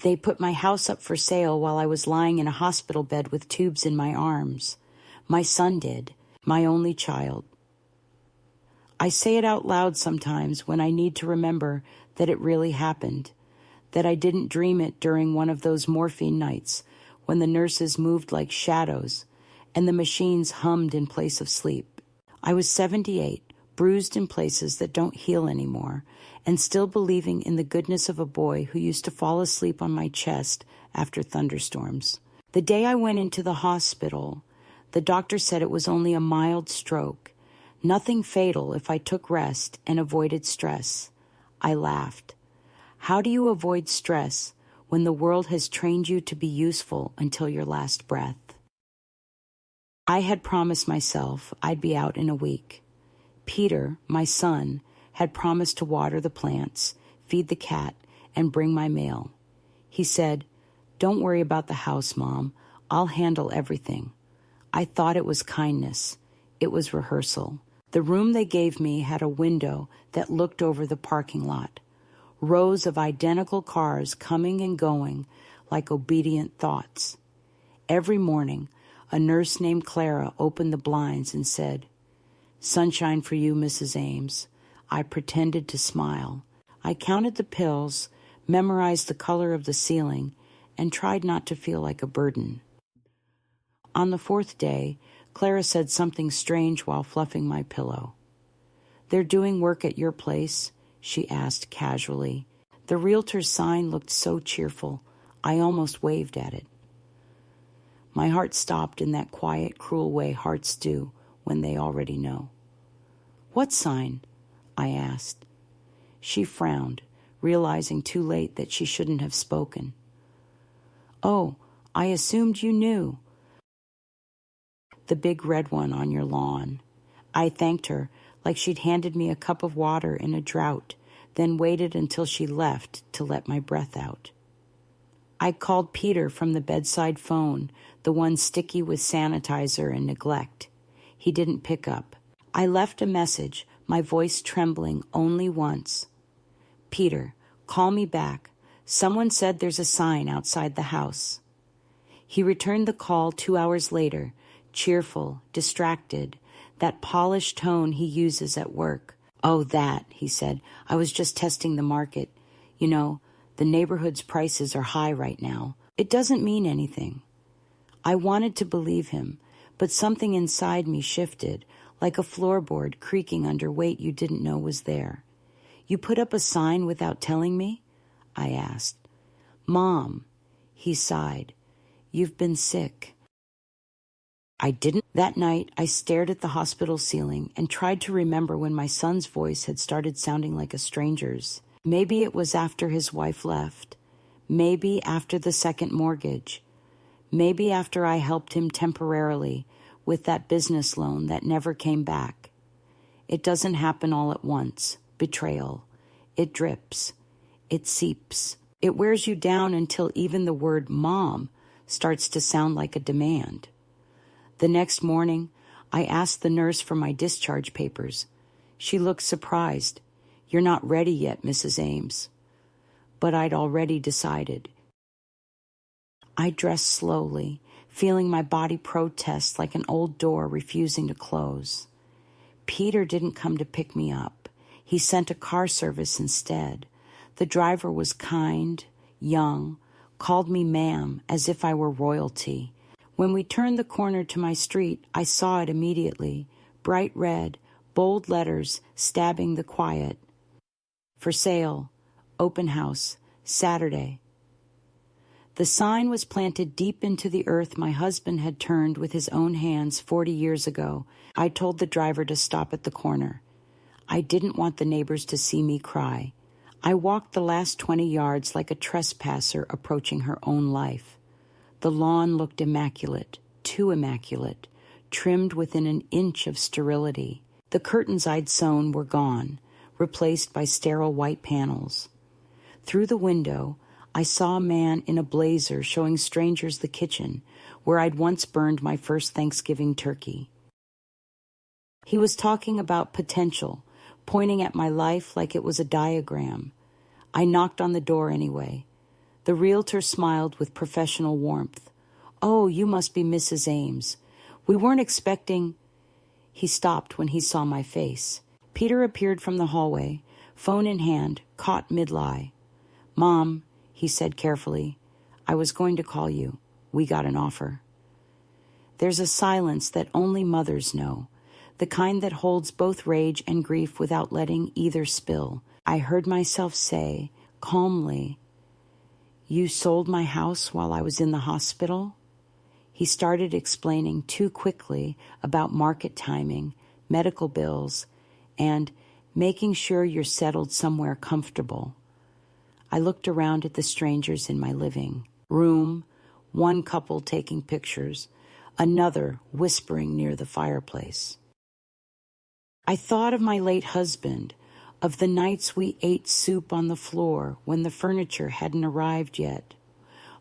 They put my house up for sale while I was lying in a hospital bed with tubes in my arms. My son did, my only child. I say it out loud sometimes when I need to remember that it really happened, that I didn't dream it during one of those morphine nights when the nurses moved like shadows and the machines hummed in place of sleep. I was 78, bruised in places that don't heal anymore, and still believing in the goodness of a boy who used to fall asleep on my chest after thunderstorms. The day I went into the hospital, the doctor said it was only a mild stroke, nothing fatal if I took rest and avoided stress. I laughed. How do you avoid stress when the world has trained you to be useful until your last breath? I had promised myself I'd be out in a week. Peter, my son, had promised to water the plants, feed the cat, and bring my mail. He said, "Don't worry about the house, Mom. I'll handle everything." I thought it was kindness. It was rehearsal. The room they gave me had a window that looked over the parking lot. Rows of identical cars coming and going like obedient thoughts. Every morning, a nurse named Clara opened the blinds and said, "Sunshine for you, Mrs. Ames." I pretended to smile. I counted the pills, memorized the color of the ceiling, and tried not to feel like a burden. On the fourth day, Clara said something strange while fluffing my pillow. "They're doing work at your place?" she asked casually. The realtor's sign looked so cheerful, I almost waved at it. My heart stopped in that quiet, cruel way hearts do when they already know. "What sign?" I asked. She frowned, realizing too late that she shouldn't have spoken. "Oh, I assumed you knew. The big red one on your lawn." I thanked her like she'd handed me a cup of water in a drought, then waited until she left to let my breath out. I called Peter from the bedside phone, the one sticky with sanitizer and neglect. He didn't pick up. I left a message, my voice trembling only once. "Peter, call me back. Someone said there's a sign outside the house." He returned the call 2 hours later, cheerful, distracted, that polished tone he uses at work. "Oh, that," he said. "I was just testing the market. You know, the neighborhood's prices are high right now. It doesn't mean anything." I wanted to believe him, but something inside me shifted, like a floorboard creaking under weight you didn't know was there. "You put up a sign without telling me?" I asked. "Mom," he sighed, "you've been sick." I didn't. That night, I stared at the hospital ceiling and tried to remember when my son's voice had started sounding like a stranger's. Maybe it was after his wife left. Maybe after the second mortgage. Maybe after I helped him temporarily with that business loan that never came back. It doesn't happen all at once. Betrayal. It drips. It seeps. It wears you down until even the word "mom" starts to sound like a demand. The next morning, I asked the nurse for my discharge papers. She looked surprised. "You're not ready yet, Mrs. Ames." But I'd already decided. I dressed slowly, feeling my body protest like an old door refusing to close. Peter didn't come to pick me up. He sent a car service instead. The driver was kind, young, called me ma'am as if I were royalty. When we turned the corner to my street, I saw it immediately. Bright red, bold letters stabbing the quiet. "For sale, open house, Saturday." The sign was planted deep into the earth my husband had turned with his own hands 40 years ago. I told the driver to stop at the corner. I didn't want the neighbors to see me cry. I walked the last 20 yards like a trespasser approaching her own life. The lawn looked immaculate, too immaculate, trimmed within an inch of sterility. The curtains I'd sewn were gone, replaced by sterile white panels. Through the window, I saw a man in a blazer showing strangers the kitchen, where I'd once burned my first Thanksgiving turkey. He was talking about potential, pointing at my life like it was a diagram. I knocked on the door anyway. The realtor smiled with professional warmth. "Oh, you must be Mrs. Ames. We weren't expecting—" He stopped when he saw my face. Peter appeared from the hallway, phone in hand, caught mid-lie. "Mom," he said carefully, "I was going to call you. We got an offer." There's a silence that only mothers know, the kind that holds both rage and grief without letting either spill. I heard myself say, calmly, "You sold my house while I was in the hospital?" He started explaining too quickly about market timing, medical bills, and making sure you're settled somewhere comfortable. I looked around at the strangers in my living room, one couple taking pictures, another whispering near the fireplace. I thought of my late husband, of the nights we ate soup on the floor when the furniture hadn't arrived yet,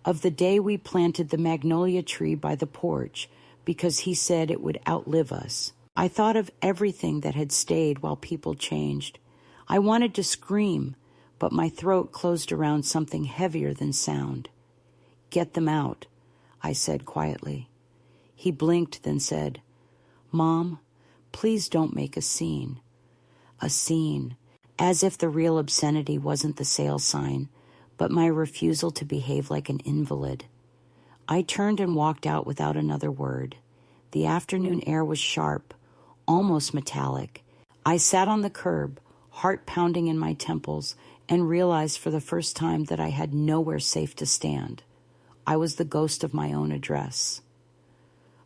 of the day we planted the magnolia tree by the porch because he said it would outlive us. I thought of everything that had stayed while people changed. I wanted to scream, but my throat closed around something heavier than sound. "Get them out," I said quietly. He blinked, then said, "Mom, please don't make a scene." A scene, as if the real obscenity wasn't the sale sign, but my refusal to behave like an invalid. I turned and walked out without another word. The afternoon air was sharp, almost metallic. I sat on the curb, heart pounding in my temples, and realized for the first time that I had nowhere safe to stand. I was the ghost of my own address.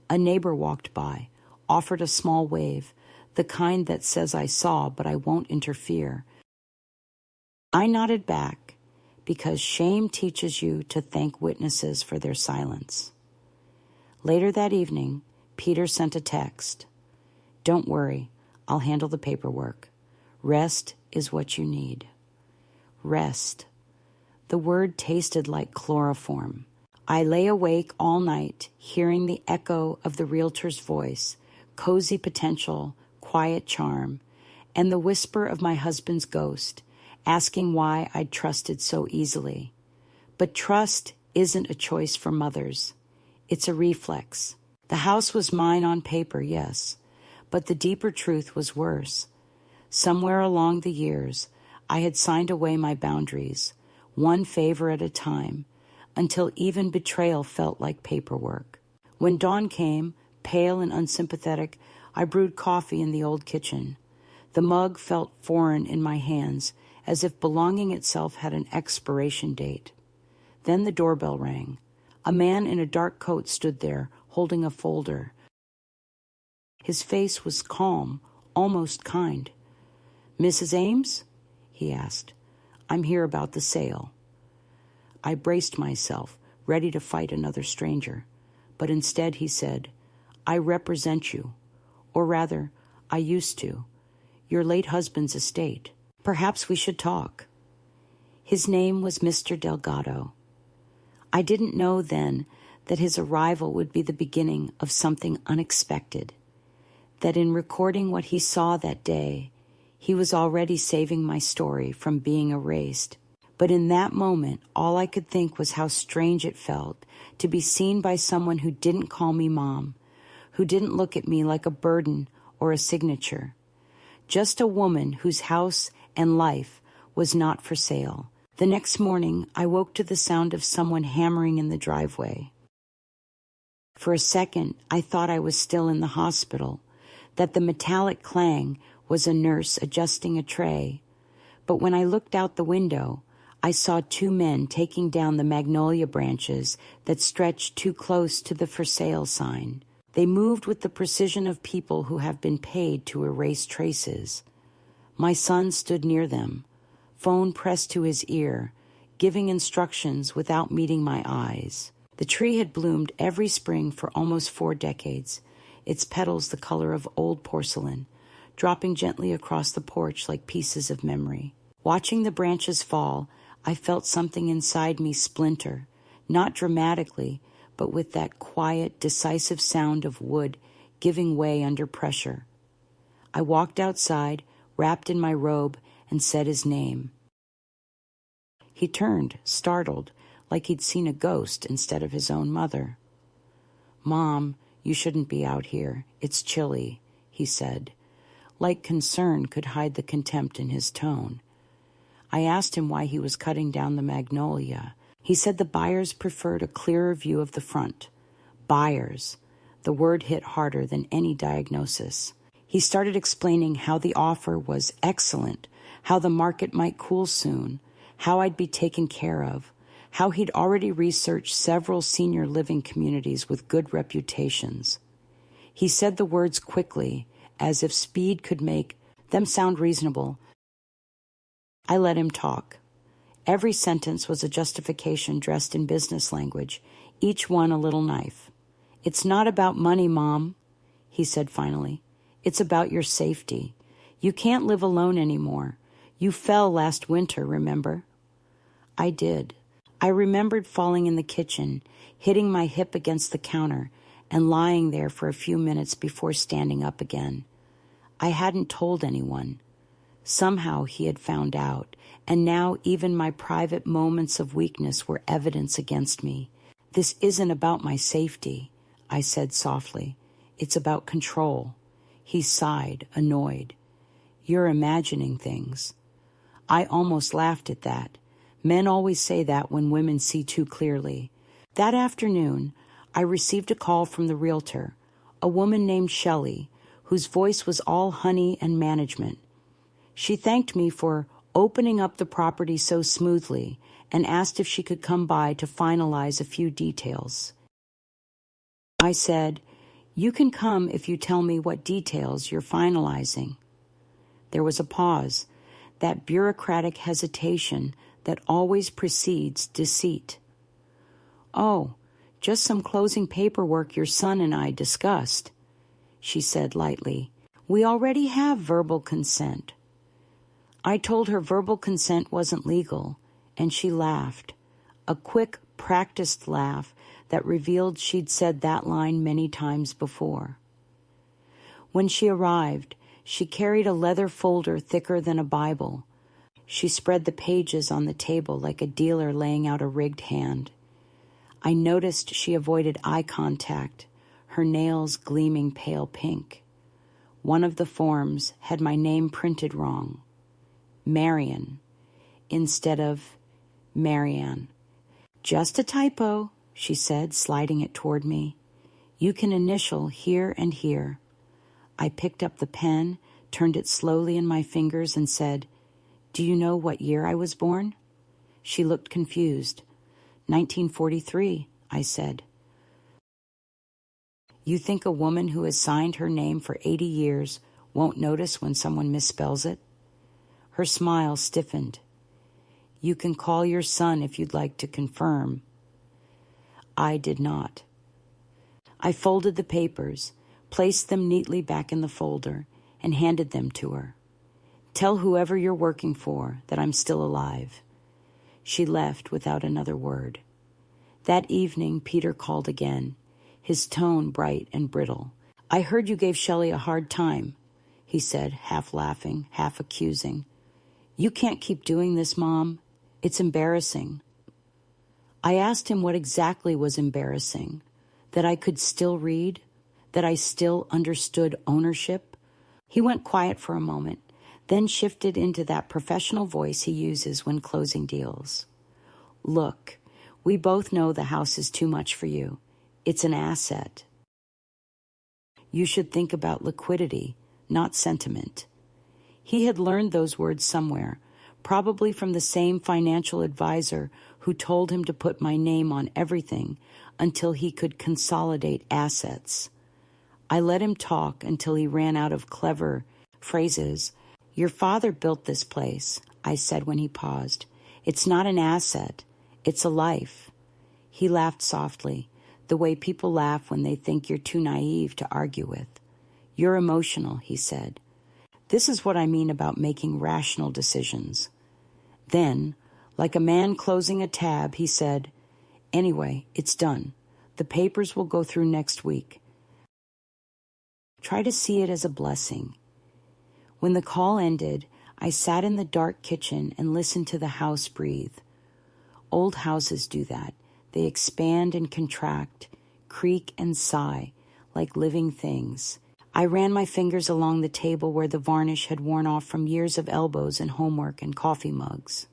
A neighbor walked by, offered a small wave, the kind that says I saw but I won't interfere. I nodded back because shame teaches you to thank witnesses for their silence. Later that evening, Peter sent a text. "Don't worry, I'll handle the paperwork. Rest is what you need." Rest. The word tasted like chloroform. I lay awake all night, hearing the echo of the realtor's voice, cozy potential, quiet charm, and the whisper of my husband's ghost, asking why I'd trusted so easily. But trust isn't a choice for mothers. It's a reflex. The house was mine on paper, yes, but the deeper truth was worse. Somewhere along the years, I had signed away my boundaries, one favor at a time, until even betrayal felt like paperwork. When dawn came, pale and unsympathetic, I brewed coffee in the old kitchen. The mug felt foreign in my hands, as if belonging itself had an expiration date. Then the doorbell rang. A man in a dark coat stood there, holding a folder. His face was calm, almost kind. "Mrs. Ames?" he asked. "I'm here about the sale." I braced myself, ready to fight another stranger. But instead he said, "I represent you. Or rather, I used to. Your late husband's estate. Perhaps we should talk." His name was Mr. Delgado. I didn't know then that his arrival would be the beginning of something unexpected, that in recording what he saw that day, he was already saving my story from being erased. But in that moment, all I could think was how strange it felt to be seen by someone who didn't call me Mom, who didn't look at me like a burden or a signature. Just a woman whose house and life was not for sale. The next morning, I woke to the sound of someone hammering in the driveway. For a second, I thought I was still in the hospital, that the metallic clang was a nurse adjusting a tray. But when I looked out the window, I saw two men taking down the magnolia branches that stretched too close to the for sale sign. They moved with the precision of people who have been paid to erase traces. My son stood near them, phone pressed to his ear, giving instructions without meeting my eyes. The tree had bloomed every spring for almost 4 decades, its petals the color of old porcelain, dropping gently across the porch like pieces of memory. Watching the branches fall, I felt something inside me splinter, not dramatically, but with that quiet, decisive sound of wood giving way under pressure. I walked outside, wrapped in my robe, and said his name. He turned, startled, like he'd seen a ghost instead of his own mother. "Mom, you shouldn't be out here. It's chilly," he said. Like concern could hide the contempt in his tone. I asked him why he was cutting down the magnolia. He said the buyers preferred a clearer view of the front. Buyers. The word hit harder than any diagnosis. He started explaining how the offer was excellent, how the market might cool soon, how I'd be taken care of, how he'd already researched several senior living communities with good reputations. He said the words quickly, as if speed could make them sound reasonable. I let him talk. Every sentence was a justification dressed in business language, each one a little knife. "It's not about money, Mom," he said finally. "It's about your safety. You can't live alone anymore. You fell last winter, remember?" I did. I remembered falling in the kitchen, hitting my hip against the counter, and lying there for a few minutes before standing up again. I hadn't told anyone. Somehow he had found out, and now even my private moments of weakness were evidence against me. "This isn't about my safety," I said softly. "It's about control." He sighed, annoyed. "You're imagining things." I almost laughed at that. Men always say that when women see too clearly. That afternoon, I received a call from the realtor, a woman named Shelley, whose voice was all honey and management. She thanked me for opening up the property so smoothly and asked if she could come by to finalize a few details. I said, "You can come if you tell me what details you're finalizing." There was a pause, that bureaucratic hesitation that always precedes deceit. "Oh, just some closing paperwork your son and I discussed," she said lightly. "We already have verbal consent." I told her verbal consent wasn't legal, and she laughed, a quick, practiced laugh that revealed she'd said that line many times before. When she arrived, she carried a leather folder thicker than a Bible. She spread the pages on the table like a dealer laying out a rigged hand. I noticed she avoided eye contact, her nails gleaming pale pink. One of the forms had my name printed wrong. Marion, instead of Marianne. "Just a typo," she said, sliding it toward me. "You can initial here and here." I picked up the pen, turned it slowly in my fingers, and said, "Do you know what year I was born?" She looked confused. 1943, I said. "You think a woman who has signed her name for 80 years won't notice when someone misspells it?" Her smile stiffened. "You can call your son if you'd like to confirm." I did not. I folded the papers, placed them neatly back in the folder, and handed them to her. "Tell whoever you're working for that I'm still alive." She left without another word. That evening, Peter called again, his tone bright and brittle. "I heard you gave Shelley a hard time," he said, half laughing, half accusing. "You can't keep doing this, Mom. It's embarrassing." I asked him what exactly was embarrassing, that I could still read, that I still understood ownership. He went quiet for a moment, then shifted into that professional voice he uses when closing deals. "Look, we both know the house is too much for you. It's an asset. You should think about liquidity, not sentiment." He had learned those words somewhere, probably from the same financial advisor who told him to put my name on everything until he could consolidate assets. I let him talk until he ran out of clever phrases. "Your father built this place," I said when he paused. "It's not an asset. It's a life." He laughed softly, the way people laugh when they think you're too naive to argue with. "You're emotional," he said. "This is what I mean about making rational decisions." Then, like a man closing a tab, he said, "Anyway, it's done. The papers will go through next week. Try to see it as a blessing." When the call ended, I sat in the dark kitchen and listened to the house breathe. Old houses do that. They expand and contract, creak and sigh, like living things. I ran my fingers along the table where the varnish had worn off from years of elbows and homework and coffee mugs.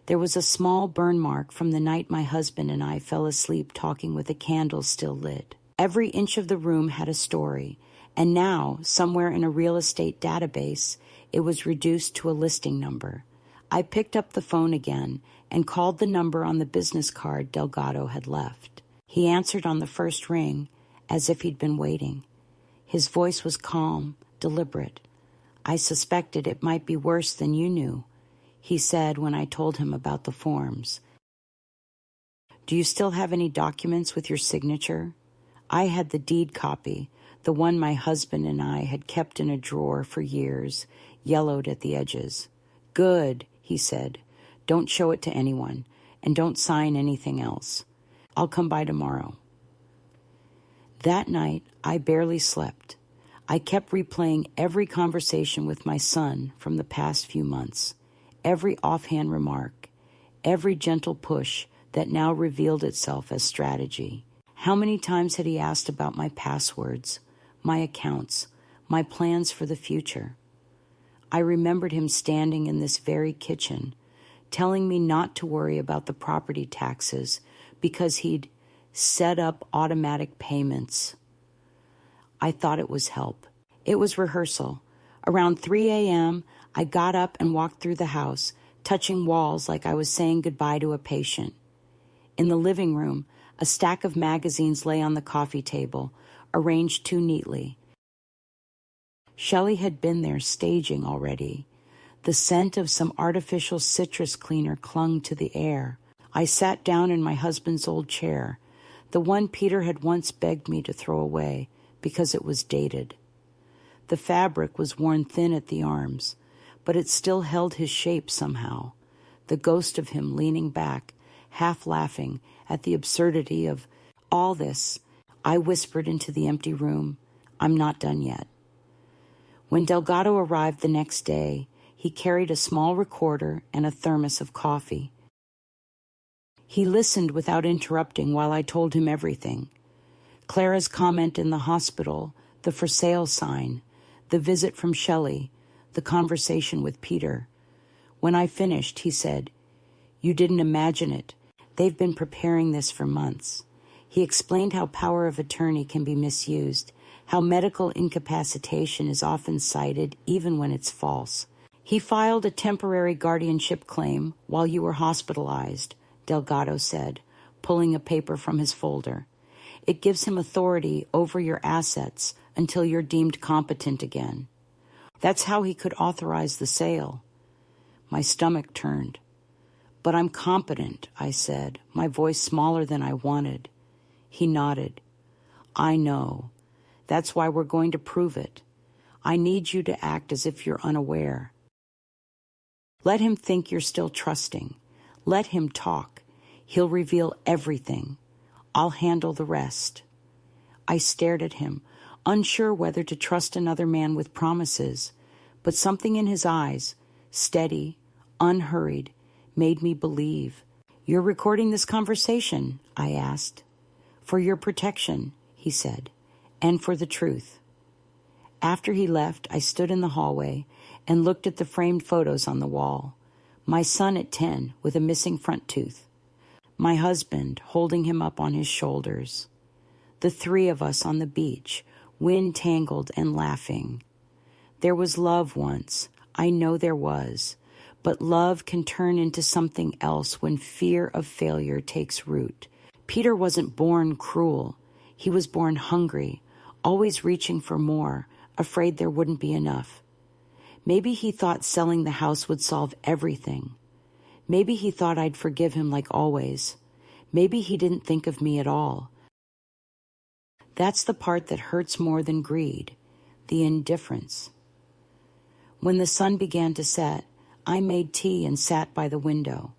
There was a small burn mark from the night my husband and I fell asleep talking with a candle still lit. Every inch of the room had a story, and now, somewhere in a real estate database, it was reduced to a listing number. I picked up the phone again and called the number on the business card Delgado had left. He answered on the first ring, as if he'd been waiting. His voice was calm, deliberate. "I suspected it might be worse than you knew," he said when I told him about the forms. "Do you still have any documents with your signature?" I had the deed copy, the one my husband and I had kept in a drawer for years, yellowed at the edges. "Good," he said. "Don't show it to anyone, and don't sign anything else. I'll come by tomorrow." That night, I barely slept. I kept replaying every conversation with my son from the past few months, every offhand remark, every gentle push that now revealed itself as strategy. How many times had he asked about my passwords, my accounts, my plans for the future? I remembered him standing in this very kitchen, telling me not to worry about the property taxes because he'd set up automatic payments. I thought it was help. It was rehearsal. Around 3 a.m., I got up and walked through the house, touching walls like I was saying goodbye to a patient. In the living room, a stack of magazines lay on the coffee table, arranged too neatly. Shelley had been there staging already. The scent of some artificial citrus cleaner clung to the air. I sat down in my husband's old chair, the one Peter had once begged me to throw away because it was dated. The fabric was worn thin at the arms, but it still held his shape somehow, the ghost of him leaning back, half laughing at the absurdity of all this. I whispered into the empty room, "I'm not done yet." When Delgado arrived the next day, he carried a small recorder and a thermos of coffee. He listened without interrupting while I told him everything. Clara's comment in the hospital, the for sale sign, the visit from Shelley, the conversation with Peter. When I finished, he said, "You didn't imagine it. They've been preparing this for months." He explained how power of attorney can be misused, how medical incapacitation is often cited even when it's false. "He filed a temporary guardianship claim while you were hospitalized," Delgado said, pulling a paper from his folder. "It gives him authority over your assets until you're deemed competent again. That's how he could authorize the sale." My stomach turned. "But I'm competent," I said, my voice smaller than I wanted. He nodded. "I know. That's why we're going to prove it. I need you to act as if you're unaware. Let him think you're still trusting. Let him talk. He'll reveal everything. I'll handle the rest." I stared at him, unsure whether to trust another man with promises, but something in his eyes, steady, unhurried, made me believe. "You're recording this conversation?" I asked. "For your protection," he said, "and for the truth." After he left, I stood in the hallway and looked at the framed photos on the wall. My son at 10 with a missing front tooth. My husband holding him up on his shoulders. The three of us on the beach, wind-tangled and laughing. There was love once. I know there was. But love can turn into something else when fear of failure takes root. Peter wasn't born cruel. He was born hungry, always reaching for more, afraid there wouldn't be enough. Maybe he thought selling the house would solve everything. Maybe he thought I'd forgive him like always. Maybe he didn't think of me at all. That's the part that hurts more than greed, the indifference. When the sun began to set, I made tea and sat by the window.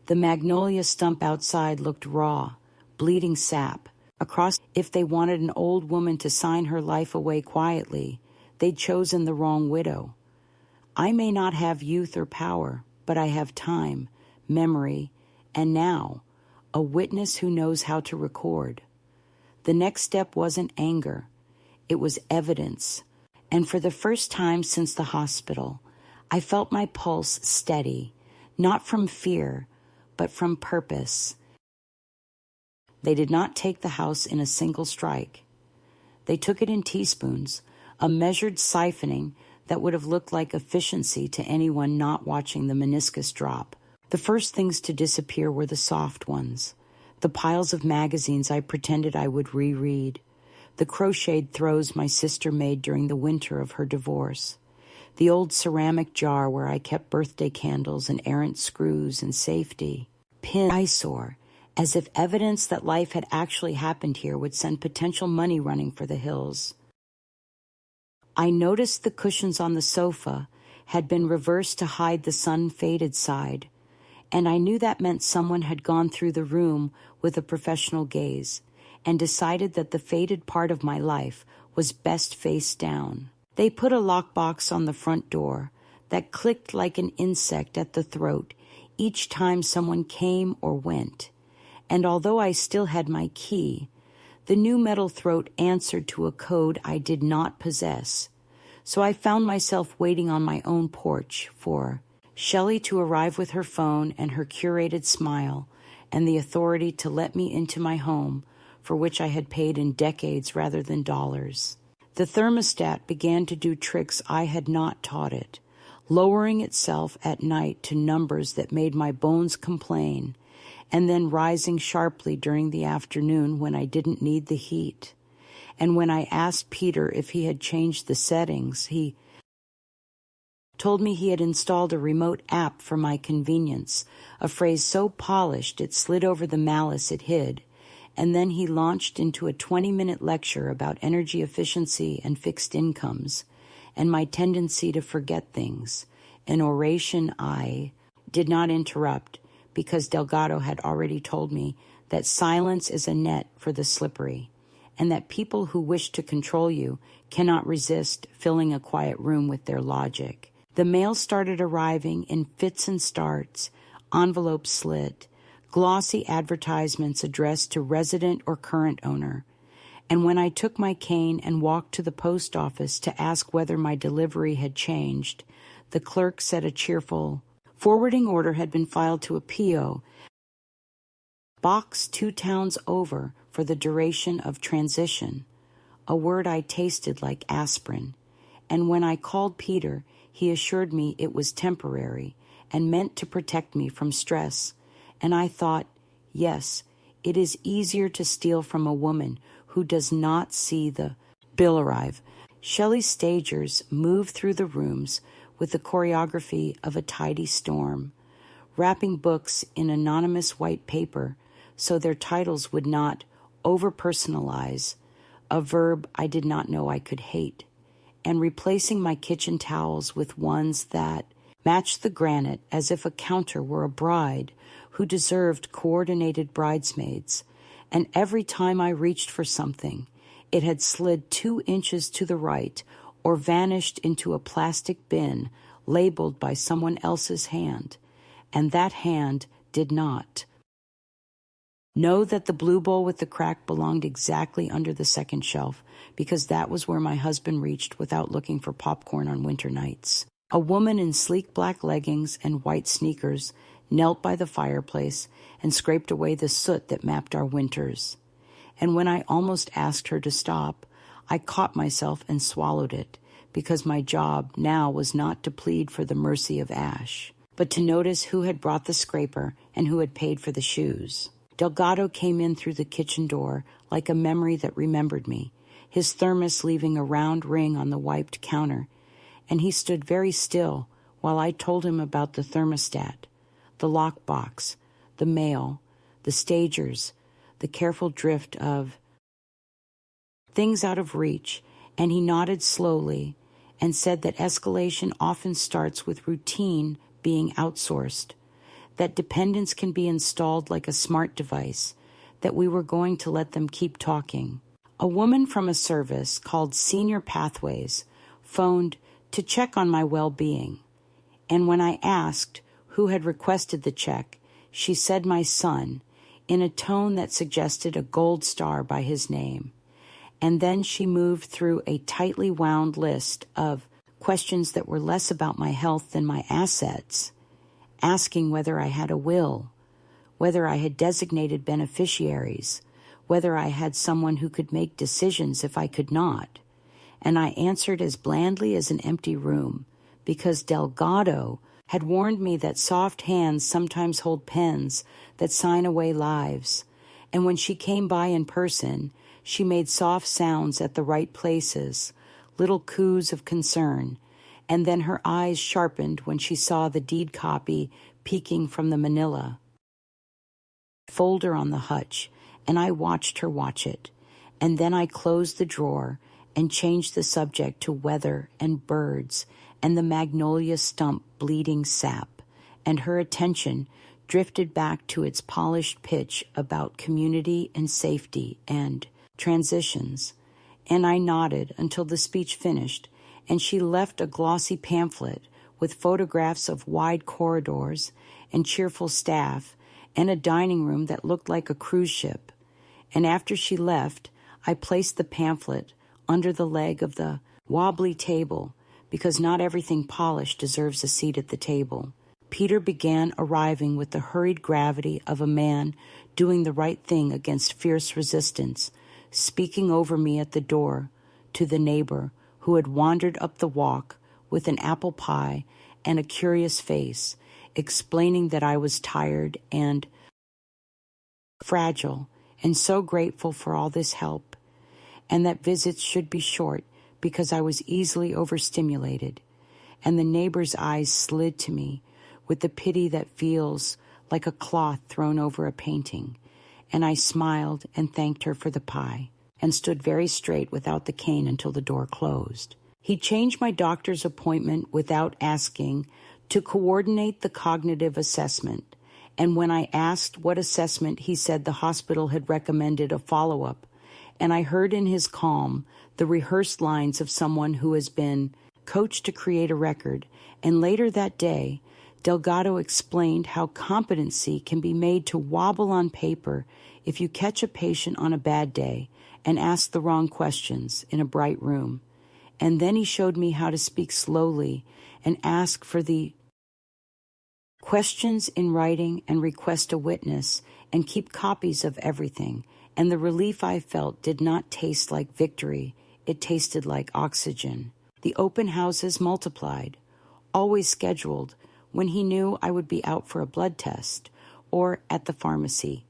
The magnolia stump outside looked raw, bleeding sap. Across, if they wanted an old woman to sign her life away quietly, they'd chosen the wrong widow. I may not have youth or power, but I have time, memory, And now, a witness who knows how to record. The next step wasn't anger. It was evidence. And for the first time since the hospital, I felt my pulse steady, not from fear, but from purpose. They did not take the house in a single strike. They took it in teaspoons, a measured siphoning that would have looked like efficiency to anyone not watching the meniscus drop. The first things to disappear were the soft ones, the piles of magazines I pretended I would reread, the crocheted throws my sister made during the winter of her divorce, the old ceramic jar where I kept birthday candles and errant screws and safety, pin eyesore, as if evidence that life had actually happened here would send potential money running for the hills. I noticed the cushions on the sofa had been reversed to hide the sun-faded side, and I knew that meant someone had gone through the room with a professional gaze and decided that the faded part of my life was best face down. They put a lockbox on the front door that clicked like an insect at the throat each time someone came or went. And although I still had my key, the new metal throat answered to a code I did not possess. So I found myself waiting on my own porch for Shelley to arrive with her phone and her curated smile and the authority to let me into my home, for which I had paid in decades rather than dollars. The thermostat began to do tricks I had not taught it, lowering itself at night to numbers that made my bones complain, and then rising sharply during the afternoon when I didn't need the heat. And when I asked Peter if he had changed the settings, he told me he had installed a remote app for my convenience, a phrase so polished it slid over the malice it hid, and then he launched into a 20-minute lecture about energy efficiency and fixed incomes, and my tendency to forget things, an oration I did not interrupt, because Delgado had already told me that silence is a net for the slippery, and that people who wish to control you cannot resist filling a quiet room with their logic. The mail started arriving in fits and starts, envelopes slit, glossy advertisements addressed to resident or current owner. And when I took my cane and walked to the post office to ask whether my delivery had changed, the clerk said a cheerful forwarding order had been filed to a P.O. Box 2 towns over for the duration of transition, a word I tasted like aspirin. And when I called Peter, he assured me it was temporary and meant to protect me from stress. And I thought, yes, it is easier to steal from a woman who does not see the bill arrive. Shelley's stagers moved through the rooms with the choreography of a tidy storm, wrapping books in anonymous white paper so their titles would not over-personalize, a verb I did not know I could hate, and replacing my kitchen towels with ones that matched the granite as if a counter were a bride who deserved coordinated bridesmaids, and every time I reached for something, it had slid 2 inches to the right or vanished into a plastic bin labeled by someone else's hand, and that hand did not. Know that the blue bowl with the crack belonged exactly under the second shelf, because that was where my husband reached without looking for popcorn on winter nights. A woman in sleek black leggings and white sneakers knelt by the fireplace and scraped away the soot that mapped our winters. And when I almost asked her to stop, I caught myself and swallowed it, because my job now was not to plead for the mercy of Ash, but to notice who had brought the scraper and who had paid for the shoes. Delgado came in through the kitchen door like a memory that remembered me, his thermos leaving a round ring on the wiped counter, and he stood very still while I told him about the thermostat, the lockbox, the mail, the stagers, the careful drift of things out of reach, and he nodded slowly and said that escalation often starts with routine being outsourced, that dependence can be installed like a smart device, that we were going to let them keep talking. A woman from a service called Senior Pathways phoned to check on my well-being, and when I asked who had requested the check, she said my son, in a tone that suggested a gold star by his name. And then she moved through a tightly wound list of questions that were less about my health than my assets, asking whether I had a will, whether I had designated beneficiaries, whether I had someone who could make decisions if I could not. And I answered as blandly as an empty room, because Delgado had warned me that soft hands sometimes hold pens that sign away lives, and when she came by in person, she made soft sounds at the right places, little coos of concern, and then her eyes sharpened when she saw the deed copy peeking from the manila folder on the hutch, and I watched her watch it, and then I closed the drawer and changed the subject to weather and birds and the magnolia stump bleeding sap, and her attention drifted back to its polished pitch about community and safety and transitions, and I nodded until the speech finished, and she left a glossy pamphlet with photographs of wide corridors and cheerful staff and a dining room that looked like a cruise ship. And after she left, I placed the pamphlet under the leg of the wobbly table, because not everything polished deserves a seat at the table. Peter began arriving with the hurried gravity of a man doing the right thing against fierce resistance, speaking over me at the door to the neighbor who had wandered up the walk with an apple pie and a curious face, explaining that I was tired and fragile and so grateful for all this help, and that visits should be short because I was easily overstimulated. And the neighbor's eyes slid to me with the pity that feels like a cloth thrown over a painting, and I smiled and thanked her for the pie and stood very straight without the cane until the door closed. He changed my doctor's appointment without asking to coordinate the cognitive assessment, and when I asked what assessment, he said the hospital had recommended a follow-up, and I heard in his calm the rehearsed lines of someone who has been coached to create a record. And later that day, Delgado explained how competency can be made to wobble on paper if you catch a patient on a bad day and ask the wrong questions in a bright room. And then he showed me how to speak slowly and ask for the questions in writing and request a witness and keep copies of everything. And the relief I felt did not taste like victory. It tasted like oxygen. The open houses multiplied, always scheduled when he knew I would be out for a blood test or at the pharmacy.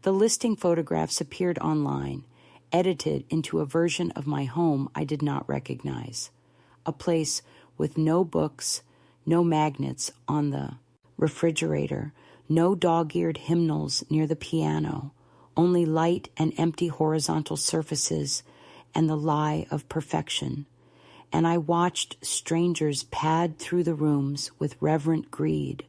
The listing photographs appeared online, edited into a version of my home I did not recognize. A place with no books, no magnets on the refrigerator, no dog-eared hymnals near the piano, only light and empty horizontal surfaces and the lie of perfection. And I watched strangers pad through the rooms with reverent greed,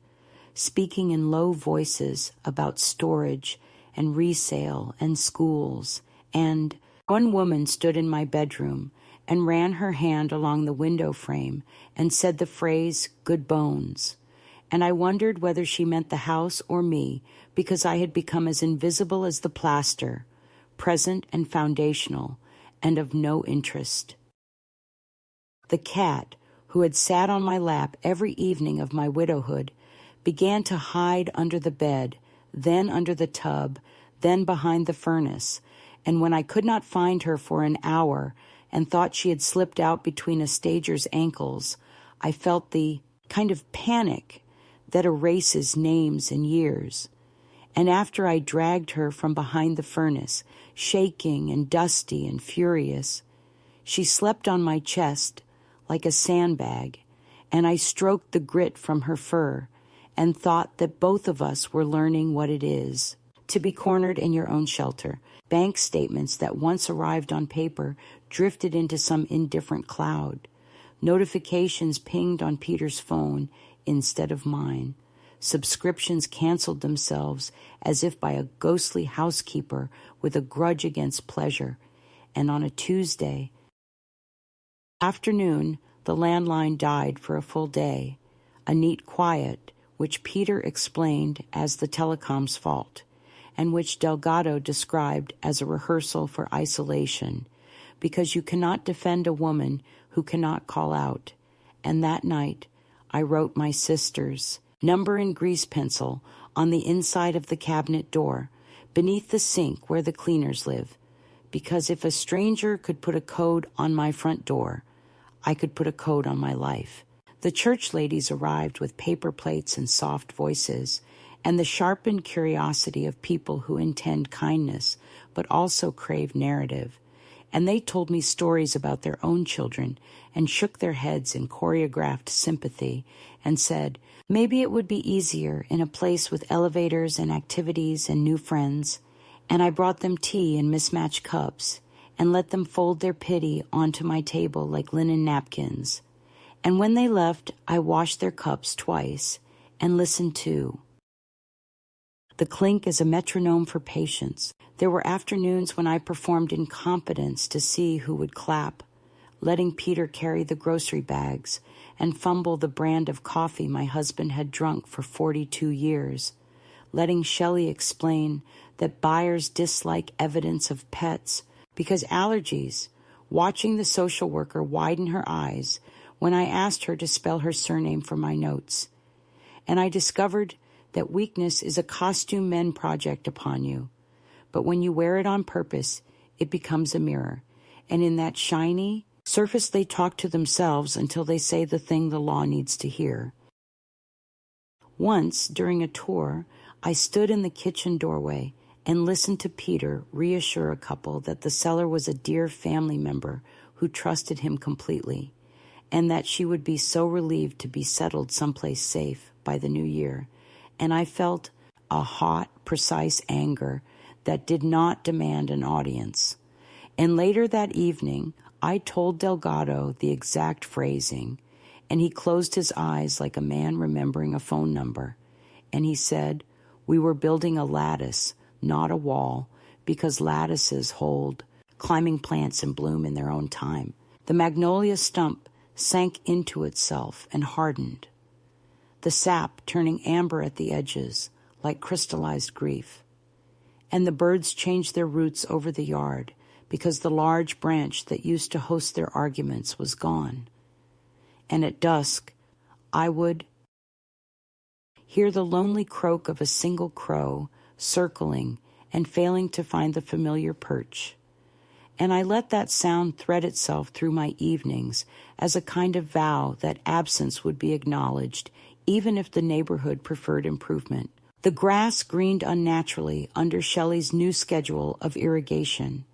speaking in low voices about storage and resale and schools. And one woman stood in my bedroom and ran her hand along the window frame and said the phrase, "good bones." And I wondered whether she meant the house or me, because I had become as invisible as the plaster, present and foundational, and of no interest. The cat, who had sat on my lap every evening of my widowhood, began to hide under the bed, then under the tub, then behind the furnace, and when I could not find her for an hour and thought she had slipped out between a stager's ankles, I felt the kind of panic that erases names and years. And after I dragged her from behind the furnace, shaking and dusty and furious, she slept on my chest like a sandbag, and I stroked the grit from her fur and thought that both of us were learning what it is to be cornered in your own shelter. Bank statements that once arrived on paper drifted into some indifferent cloud. Notifications pinged on Peter's phone instead of mine. Subscriptions canceled themselves as if by a ghostly housekeeper with a grudge against pleasure. And on a Tuesday afternoon, the landline died for a full day, a neat quiet which Peter explained as the telecom's fault, and which Delgado described as a rehearsal for isolation, because you cannot defend a woman who cannot call out. And that night, I wrote my sister's number in grease pencil on the inside of the cabinet door, beneath the sink where the cleaners live, because if a stranger could put a code on my front door, I could put a code on my life. The church ladies arrived with paper plates and soft voices, and the sharpened curiosity of people who intend kindness, but also crave narrative. And they told me stories about their own children and shook their heads in choreographed sympathy and said, maybe it would be easier in a place with elevators and activities and new friends. And I brought them tea in mismatched cups and let them fold their pity onto my table like linen napkins. And when they left, I washed their cups twice and listened too. The clink is a metronome for patience. There were afternoons when I performed in confidence to see who would clap, letting Peter carry the grocery bags and fumble the brand of coffee my husband had drunk for 42 years, letting Shelley explain that buyers dislike evidence of pets because allergies, watching the social worker widen her eyes when I asked her to spell her surname for my notes. And I discovered that weakness is a costume men project upon you. But when you wear it on purpose, it becomes a mirror. And in that shiny surface, they talk to themselves until they say the thing the law needs to hear. Once, during a tour, I stood in the kitchen doorway and listened to Peter reassure a couple that the seller was a dear family member who trusted him completely, and that she would be so relieved to be settled someplace safe by the new year. And I felt a hot, precise anger that did not demand an audience. And later that evening, I told Delgado the exact phrasing, and he closed his eyes like a man remembering a phone number. And he said, we were building a lattice, not a wall, because lattices hold climbing plants in bloom in their own time. The magnolia stump sank into itself and hardened, the sap turning amber at the edges like crystallized grief. And the birds changed their roots over the yard because the large branch that used to host their arguments was gone. And at dusk, I would hear the lonely croak of a single crow circling and failing to find the familiar perch. And I let that sound thread itself through my evenings as a kind of vow that absence would be acknowledged, even if the neighborhood preferred improvement. The grass greened unnaturally under Shelley's new schedule of irrigation,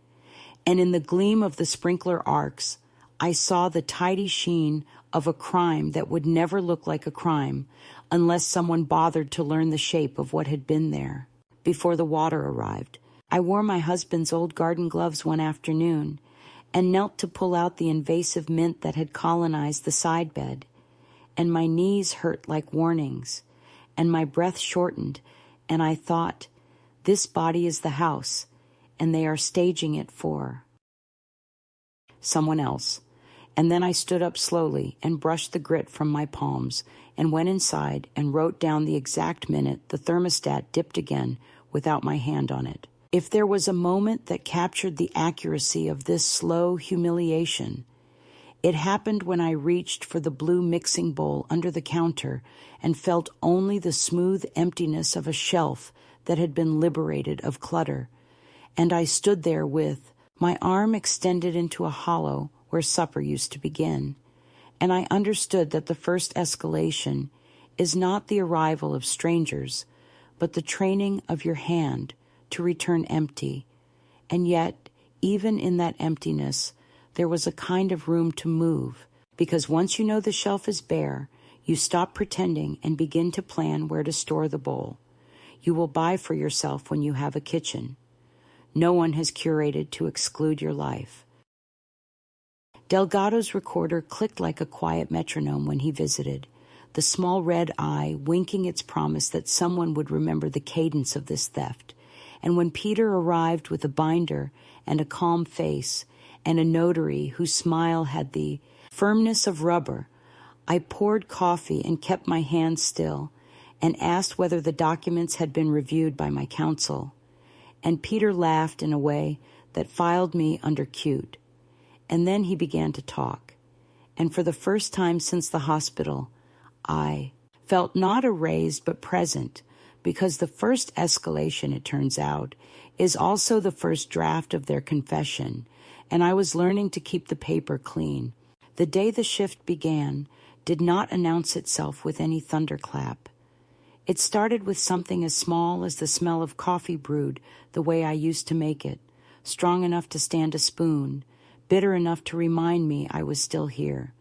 and in the gleam of the sprinkler arcs, I saw the tidy sheen of a crime that would never look like a crime unless someone bothered to learn the shape of what had been there before the water arrived. I wore my husband's old garden gloves one afternoon and knelt to pull out the invasive mint that had colonized the side bed, and my knees hurt like warnings, and my breath shortened, and I thought, this body is the house, and they are staging it for someone else. And then I stood up slowly and brushed the grit from my palms and went inside and wrote down the exact minute the thermostat dipped again without my hand on it. If there was a moment that captured the accuracy of this slow humiliation, it happened when I reached for the blue mixing bowl under the counter and felt only the smooth emptiness of a shelf that had been liberated of clutter. And I stood there with my arm extended into a hollow where supper used to begin. And I understood that the first escalation is not the arrival of strangers, but the training of your hand to return empty. And yet, even in that emptiness, there was a kind of room to move, because once you know the shelf is bare, you stop pretending and begin to plan where to store the bowl. You will buy for yourself when you have a kitchen. No one has curated to exclude your life. Delgado's recorder clicked like a quiet metronome when he visited, the small red eye winking its promise that someone would remember the cadence of this theft. And when Peter arrived with a binder and a calm face and a notary whose smile had the firmness of rubber, I poured coffee and kept my hands still, and asked whether the documents had been reviewed by my counsel. And Peter laughed in a way that filed me under cute. And then he began to talk. And for the first time since the hospital, I felt not erased but present, because the first escalation, it turns out, is also the first draft of their confession, and I was learning to keep the paper clean. The day the shift began did not announce itself with any thunderclap. It started with something as small as the smell of coffee brewed the way I used to make it, strong enough to stand a spoon, bitter enough to remind me I was still here.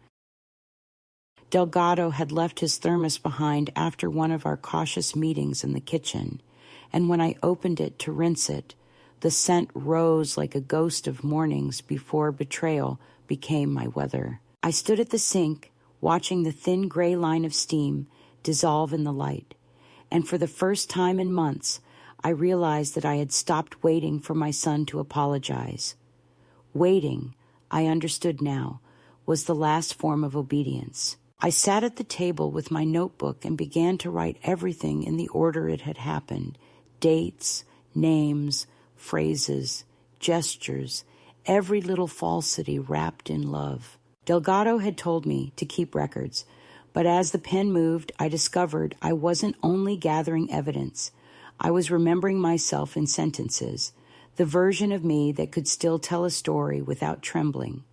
Delgado had left his thermos behind after one of our cautious meetings in the kitchen, and when I opened it to rinse it, the scent rose like a ghost of mornings before betrayal became my weather. I stood at the sink, watching the thin gray line of steam dissolve in the light, and for the first time in months, I realized that I had stopped waiting for my son to apologize. Waiting, I understood now, was the last form of obedience. I sat at the table with my notebook and began to write everything in the order it had happened: dates, names, phrases, gestures, every little falsity wrapped in love. Delgado had told me to keep records, but as the pen moved, I discovered I wasn't only gathering evidence. I was remembering myself in sentences, the version of me that could still tell a story without trembling.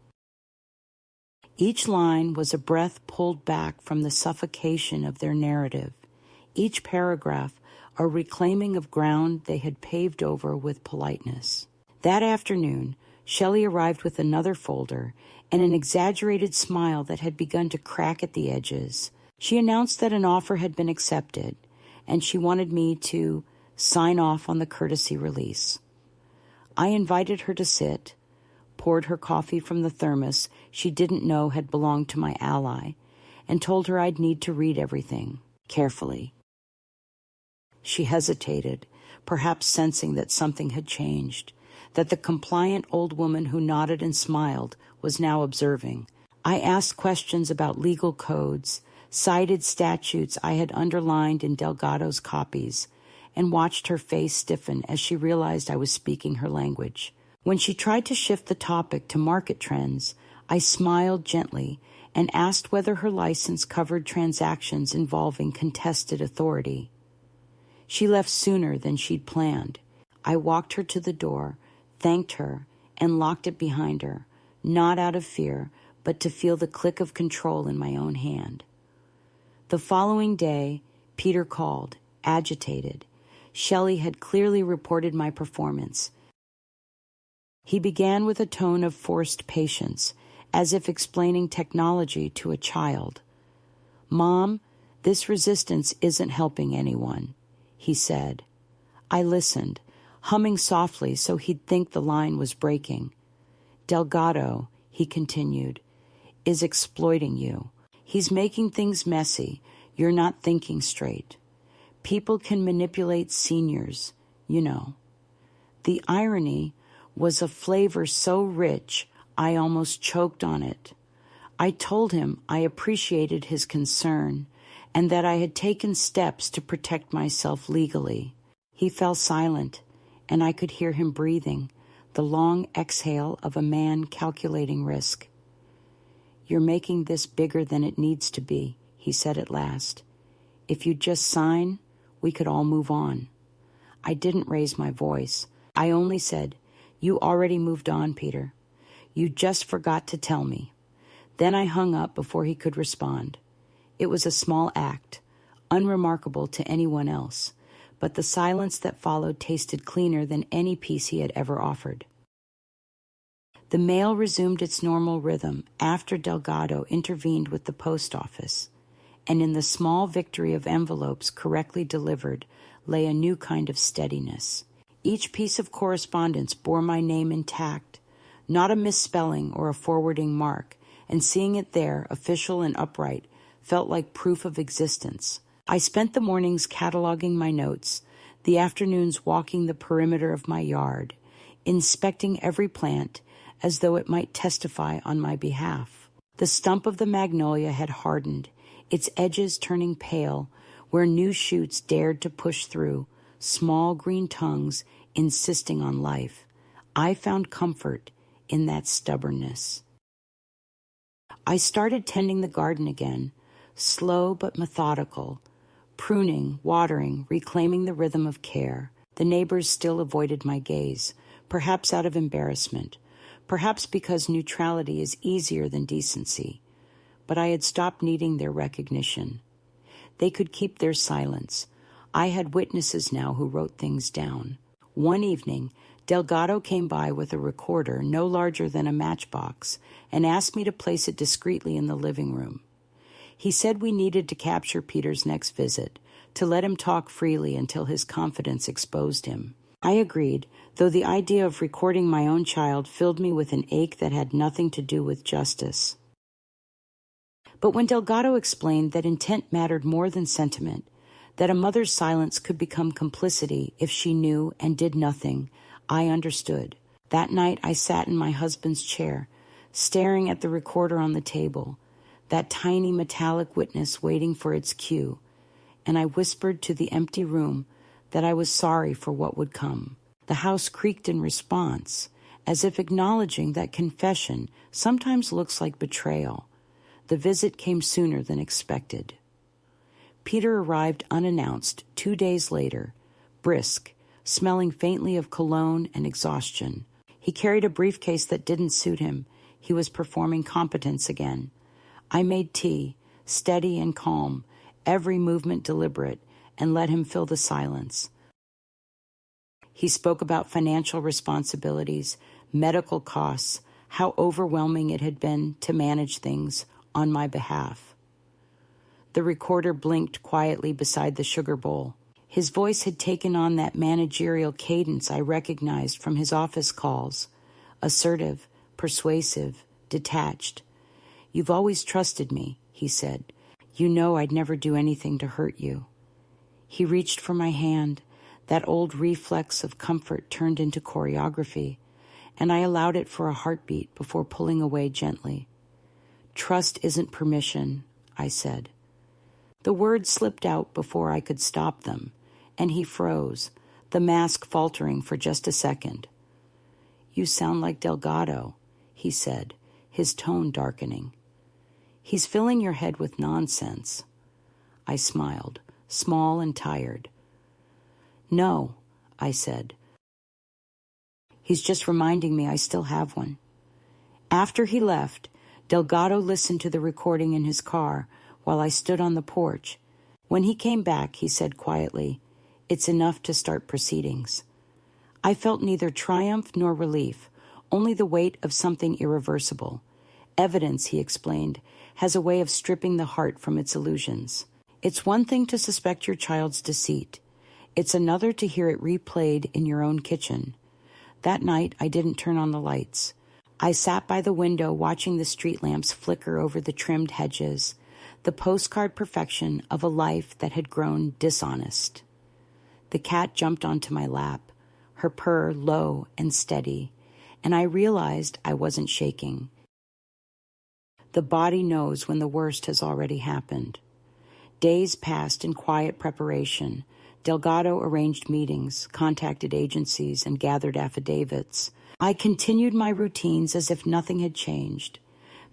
Each line was a breath pulled back from the suffocation of their narrative, each paragraph a reclaiming of ground they had paved over with politeness. That afternoon, Shelley arrived with another folder and an exaggerated smile that had begun to crack at the edges. She announced that an offer had been accepted, and she wanted me to sign off on the courtesy release. I invited her to sit, poured her coffee from the thermos she didn't know had belonged to my ally, and told her I'd need to read everything carefully. She hesitated, perhaps sensing that something had changed, that the compliant old woman who nodded and smiled was now observing. I asked questions about legal codes, cited statutes I had underlined in Delgado's copies, and watched her face stiffen as she realized I was speaking her language. When she tried to shift the topic to market trends, I smiled gently and asked whether her license covered transactions involving contested authority. She left sooner than she'd planned. I walked her to the door, thanked her, and locked it behind her, not out of fear, but to feel the click of control in my own hand. The following day, Peter called, agitated. Shelley had clearly reported my performance. He began with a tone of forced patience, as if explaining technology to a child. "Mom, this resistance isn't helping anyone," he said. I listened, humming softly so he'd think the line was breaking. "Delgado," he continued, "is exploiting you. He's making things messy. You're not thinking straight. People can manipulate seniors, you know." The irony was a flavor so rich I almost choked on it. I told him I appreciated his concern and that I had taken steps to protect myself legally. He fell silent, and I could hear him breathing, the long exhale of a man calculating risk. "You're making this bigger than it needs to be," he said at last. "If you'd just sign, we could all move on." I didn't raise my voice. I only said, "You already moved on, Peter. You just forgot to tell me." Then I hung up before he could respond. It was a small act, unremarkable to anyone else, but the silence that followed tasted cleaner than any peace he had ever offered. The mail resumed its normal rhythm after Delgado intervened with the post office, and in the small victory of envelopes correctly delivered lay a new kind of steadiness. Each piece of correspondence bore my name intact, not a misspelling or a forwarding mark, and seeing it there, official and upright, felt like proof of existence. I spent the mornings cataloging my notes, the afternoons walking the perimeter of my yard, inspecting every plant as though it might testify on my behalf. The stump of the magnolia had hardened, its edges turning pale where new shoots dared to push through, small green tongues insisting on life. I found comfort in that stubbornness. I started tending the garden again, slow but methodical, pruning, watering, reclaiming the rhythm of care. The neighbors still avoided my gaze, perhaps out of embarrassment, perhaps because neutrality is easier than decency. But I had stopped needing their recognition. They could keep their silence. I had witnesses now who wrote things down. One evening, Delgado came by with a recorder no larger than a matchbox and asked me to place it discreetly in the living room. He said we needed to capture Peter's next visit, to let him talk freely until his confidence exposed him. I agreed, though the idea of recording my own child filled me with an ache that had nothing to do with justice. But when Delgado explained that intent mattered more than sentiment, that a mother's silence could become complicity if she knew and did nothing, I understood. That night I sat in my husband's chair, staring at the recorder on the table, that tiny metallic witness waiting for its cue, and I whispered to the empty room that I was sorry for what would come. The house creaked in response, as if acknowledging that confession sometimes looks like betrayal. The visit came sooner than expected. Peter arrived unannounced 2 days later, brisk, smelling faintly of cologne and exhaustion. He carried a briefcase that didn't suit him. He was performing competence again. I made tea, steady and calm, every movement deliberate, and let him fill the silence. He spoke about financial responsibilities, medical costs, how overwhelming it had been to manage things on my behalf. The recorder blinked quietly beside the sugar bowl. His voice had taken on that managerial cadence I recognized from his office calls, assertive, persuasive, detached. "You've always trusted me," he said. "You know I'd never do anything to hurt you." He reached for my hand. That old reflex of comfort turned into choreography, and I allowed it for a heartbeat before pulling away gently. "Trust isn't permission," I said. The words slipped out before I could stop them, and he froze, the mask faltering for just a second. "You sound like Delgado," he said, his tone darkening. "He's filling your head with nonsense." I smiled, small and tired. "No," I said. "He's just reminding me I still have one." After he left, Delgado listened to the recording in his car while I stood on the porch. When he came back, he said quietly, "It's enough to start proceedings." I felt neither triumph nor relief, only the weight of something irreversible. Evidence, he explained, has a way of stripping the heart from its illusions. It's one thing to suspect your child's deceit. It's another to hear it replayed in your own kitchen. That night, I didn't turn on the lights. I sat by the window watching the street lamps flicker over the trimmed hedges, the postcard perfection of a life that had grown dishonest. The cat jumped onto my lap, her purr low and steady, and I realized I wasn't shaking. The body knows when the worst has already happened. Days passed in quiet preparation. Delgado arranged meetings, contacted agencies, and gathered affidavits. I continued my routines as if nothing had changed,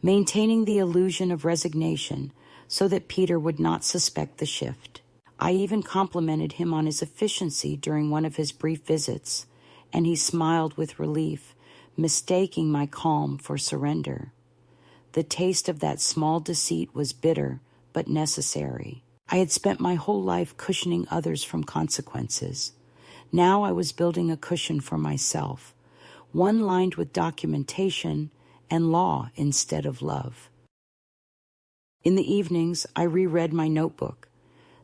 maintaining the illusion of resignation so that Peter would not suspect the shift. I even complimented him on his efficiency during one of his brief visits, and he smiled with relief, mistaking my calm for surrender. The taste of that small deceit was bitter, but necessary. I had spent my whole life cushioning others from consequences. Now I was building a cushion for myself, one lined with documentation and law instead of love. In the evenings, I reread my notebook,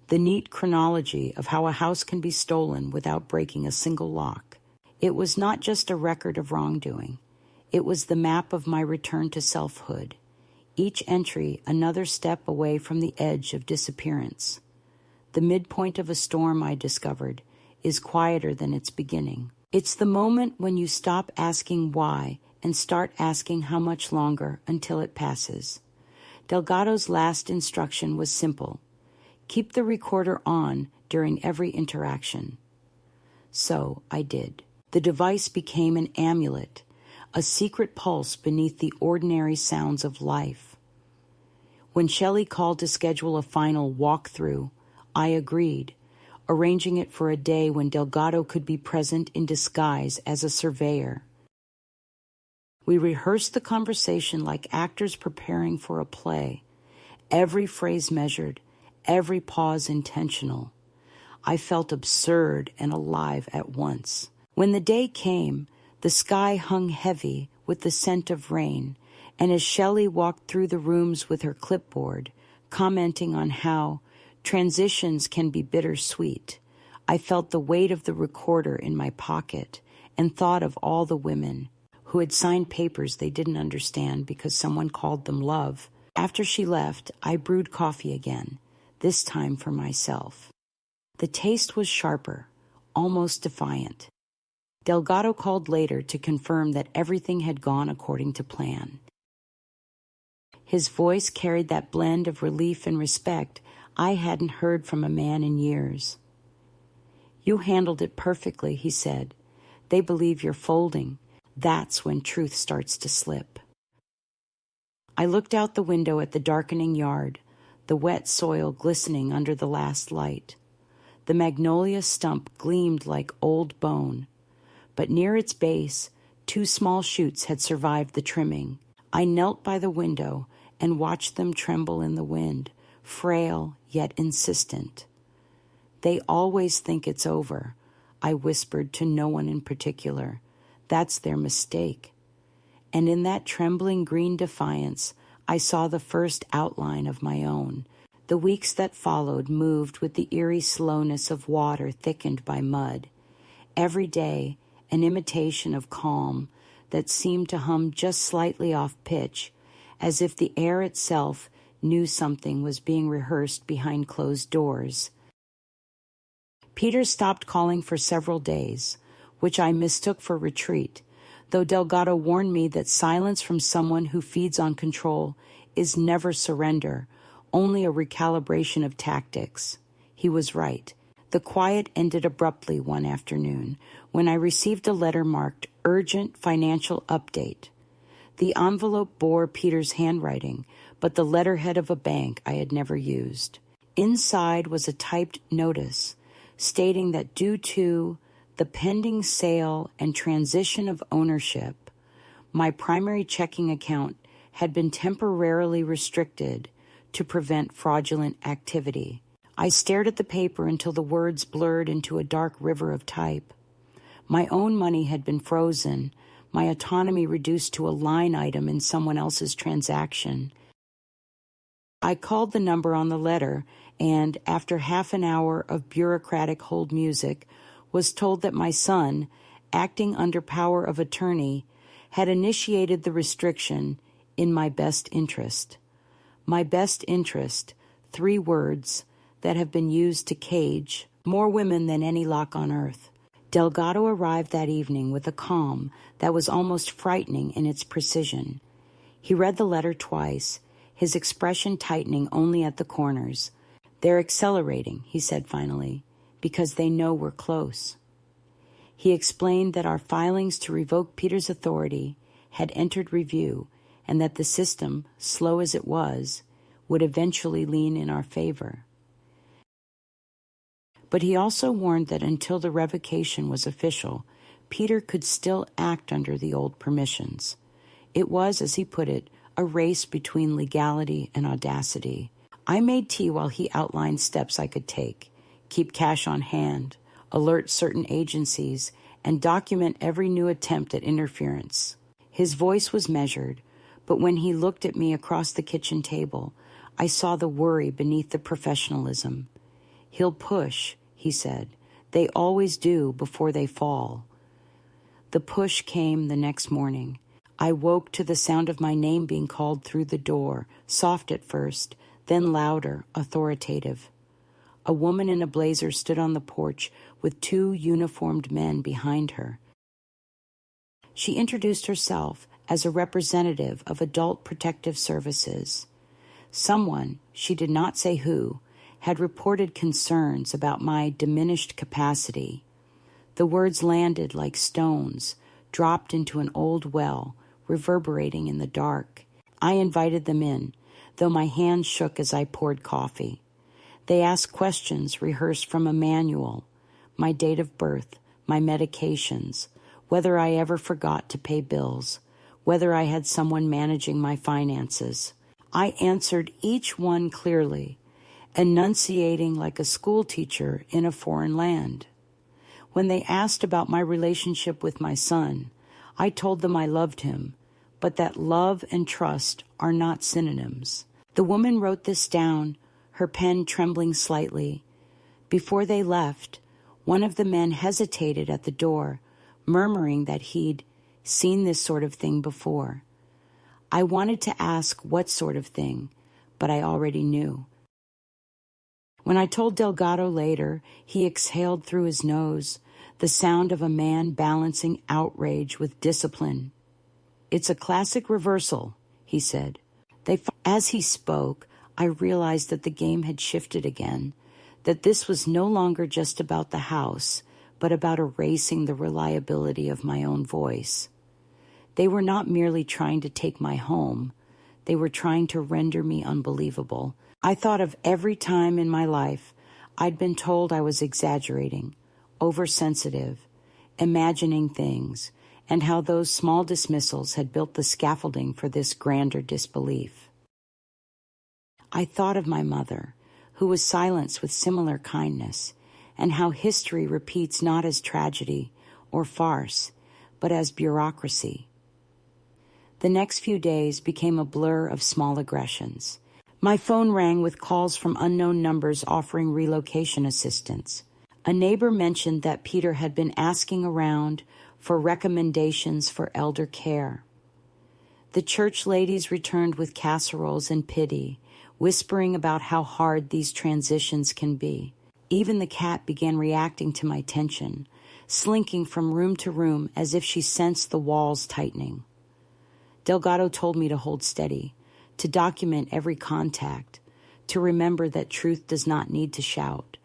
the neat chronology of how a house can be stolen without breaking a single lock. It was not just a record of wrongdoing. It was the map of my return to selfhood. Each entry another step away from the edge of disappearance. The midpoint of a storm, I discovered, is quieter than its beginning. It's the moment when you stop asking why and start asking how much longer until it passes. Delgado's last instruction was simple. Keep the recorder on during every interaction. So I did. The device became an amulet, a secret pulse beneath the ordinary sounds of life. When Shelley called to schedule a final walkthrough, I agreed, arranging it for a day when Delgado could be present in disguise as a surveyor. We rehearsed the conversation like actors preparing for a play, every phrase measured, every pause intentional. I felt absurd and alive at once. When the day came, the sky hung heavy with the scent of rain, and as Shelley walked through the rooms with her clipboard, commenting on how transitions can be bittersweet, I felt the weight of the recorder in my pocket and thought of all the women who had signed papers they didn't understand because someone called them love. After she left, I brewed coffee again, this time for myself. The taste was sharper, almost defiant. Delgado called later to confirm that everything had gone according to plan. His voice carried that blend of relief and respect I hadn't heard from a man in years. "You handled it perfectly," he said. "They believe you're folding. That's when truth starts to slip." I looked out the window at the darkening yard, the wet soil glistening under the last light. The magnolia stump gleamed like old bone, but near its base, 2 small shoots had survived the trimming. I knelt by the window and watched them tremble in the wind, frail yet insistent. "They always think it's over," I whispered to no one in particular. "That's their mistake." And in that trembling green defiance, I saw the first outline of my own. The weeks that followed moved with the eerie slowness of water thickened by mud. Every day, an imitation of calm that seemed to hum just slightly off pitch, as if the air itself knew something was being rehearsed behind closed doors. Peter stopped calling for several days, which I mistook for retreat, though Delgado warned me that silence from someone who feeds on control is never surrender, only a recalibration of tactics. He was right. The quiet ended abruptly one afternoon when I received a letter marked "Urgent Financial Update." The envelope bore Peter's handwriting, but the letterhead of a bank I had never used. Inside was a typed notice stating that due to the pending sale and transition of ownership, my primary checking account had been temporarily restricted to prevent fraudulent activity. I stared at the paper until the words blurred into a dark river of type. My own money had been frozen, my autonomy reduced to a line item in someone else's transaction. I called the number on the letter and, after half an hour of bureaucratic hold music, was told that my son, acting under power of attorney, had initiated the restriction in my best interest. My best interest, 3 words that have been used to cage more women than any lock on earth. Delgado arrived that evening with a calm that was almost frightening in its precision. He read the letter twice, his expression tightening only at the corners. "They're accelerating," he said finally, "because they know we're close." He explained that our filings to revoke Peter's authority had entered review and that the system, slow as it was, would eventually lean in our favor. But he also warned that until the revocation was official, Peter could still act under the old permissions. It was, as he put it, a race between legality and audacity. I made tea while he outlined steps I could take: keep cash on hand, alert certain agencies, and document every new attempt at interference. His voice was measured, but when he looked at me across the kitchen table, I saw the worry beneath the professionalism. "He'll push," he said. "They always do before they fall." The push came the next morning. I woke to the sound of my name being called through the door, soft at first, then louder, authoritative. A woman in a blazer stood on the porch with 2 uniformed men behind her. She introduced herself as a representative of Adult Protective Services. Someone, she did not say who, had reported concerns about my diminished capacity. The words landed like stones, dropped into an old well, reverberating in the dark. I invited them in, though my hands shook as I poured coffee. They asked questions rehearsed from a manual: my date of birth, my medications, whether I ever forgot to pay bills, whether I had someone managing my finances. I answered each one clearly, enunciating like a school teacher in a foreign land. When they asked about my relationship with my son, I told them I loved him, but that love and trust are not synonyms. The woman wrote this down, her pen trembling slightly. Before they left, one of the men hesitated at the door, murmuring that he'd seen this sort of thing before. I wanted to ask what sort of thing, but I already knew. When I told Delgado later, he exhaled through his nose, the sound of a man balancing outrage with discipline. "It's a classic reversal," he said. As he spoke, I realized that the game had shifted again, that this was no longer just about the house, but about erasing the reliability of my own voice. They were not merely trying to take my home, they were trying to render me unbelievable. I thought of every time in my life I'd been told I was exaggerating, oversensitive, imagining things, and how those small dismissals had built the scaffolding for this grander disbelief. I thought of my mother, who was silenced with similar kindness, and how history repeats not as tragedy or farce, but as bureaucracy. The next few days became a blur of small aggressions. My phone rang with calls from unknown numbers offering relocation assistance. A neighbor mentioned that Peter had been asking around for recommendations for elder care. The church ladies returned with casseroles and pity, whispering about how hard these transitions can be. Even the cat began reacting to my tension, slinking from room to room as if she sensed the walls tightening. Delgado told me to hold steady, to document every contact, to remember that truth does not need to shout.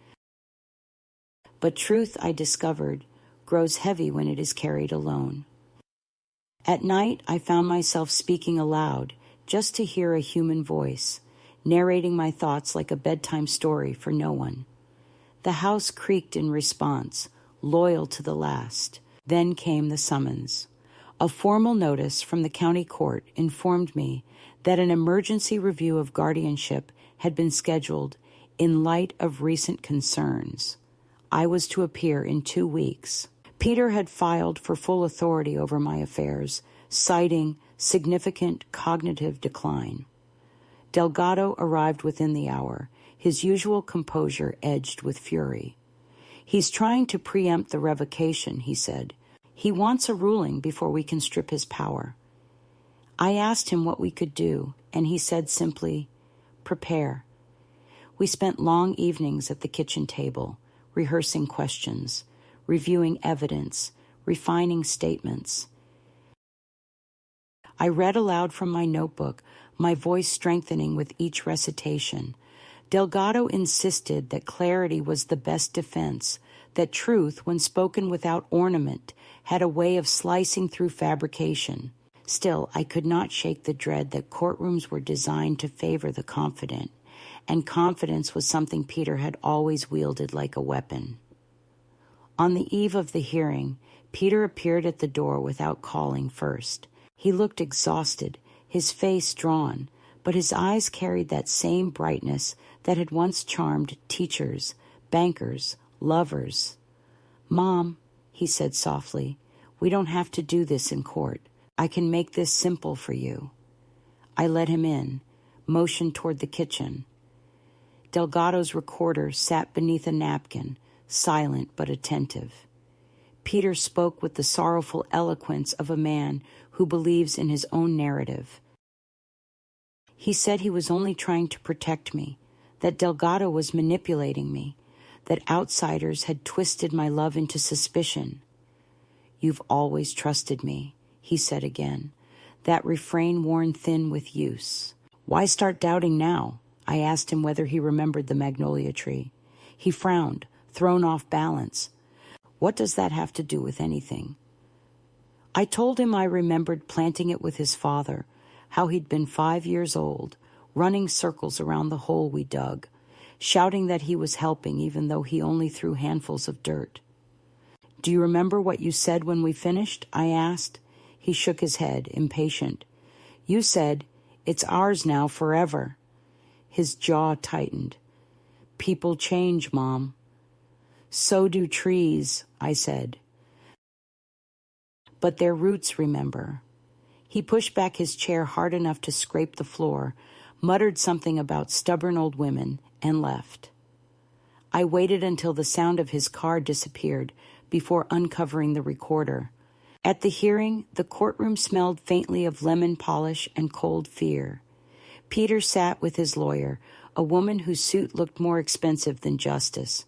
But truth, I discovered, grows heavy when it is carried alone. At night, I found myself speaking aloud, just to hear a human voice, narrating my thoughts like a bedtime story for no one. The house creaked in response, loyal to the last. Then came the summons. A formal notice from the county court informed me that an emergency review of guardianship had been scheduled in light of recent concerns. I was to appear in 2 weeks. Peter had filed for full authority over my affairs, citing significant cognitive decline. Delgado arrived within the hour, his usual composure edged with fury. "He's trying to preempt the revocation," he said. "He wants a ruling before we can strip his power." I asked him what we could do, and he said simply, "Prepare." We spent long evenings at the kitchen table, rehearsing questions, reviewing evidence, refining statements. I read aloud from my notebook, my voice strengthening with each recitation. Delgado insisted that clarity was the best defense, that truth, when spoken without ornament, had a way of slicing through fabrication. Still, I could not shake the dread that courtrooms were designed to favor the confident, and confidence was something Peter had always wielded like a weapon. On the eve of the hearing, Peter appeared at the door without calling first. He looked exhausted, his face drawn, but his eyes carried that same brightness that had once charmed teachers, bankers, lovers. "Mom," he said softly, "we don't have to do this in court. I can make this simple for you." I let him in, motioned toward the kitchen. Delgado's recorder sat beneath a napkin, silent but attentive. Peter spoke with the sorrowful eloquence of a man who believes in his own narrative. He said he was only trying to protect me, that Delgado was manipulating me, that outsiders had twisted my love into suspicion. "You've always trusted me," he said again, that refrain worn thin with use. "Why start doubting now? I asked him whether he remembered the magnolia tree. He frowned, thrown off balance. What does that have to do with anything? I told him I remembered planting it with his father, how he'd been 5 years old, running circles around the hole we dug, shouting that he was helping even though he only threw handfuls of dirt. Do you remember what you said when we finished? I asked. He shook his head, impatient. You said, it's ours now forever. His jaw tightened. People change, Mom. So do trees, I said. But their roots remember. He pushed back his chair hard enough to scrape the floor, muttered something about stubborn old women, and left. I waited until the sound of his car disappeared before uncovering the recorder. At the hearing, the courtroom smelled faintly of lemon polish and cold fear. Peter sat with his lawyer, a woman whose suit looked more expensive than justice.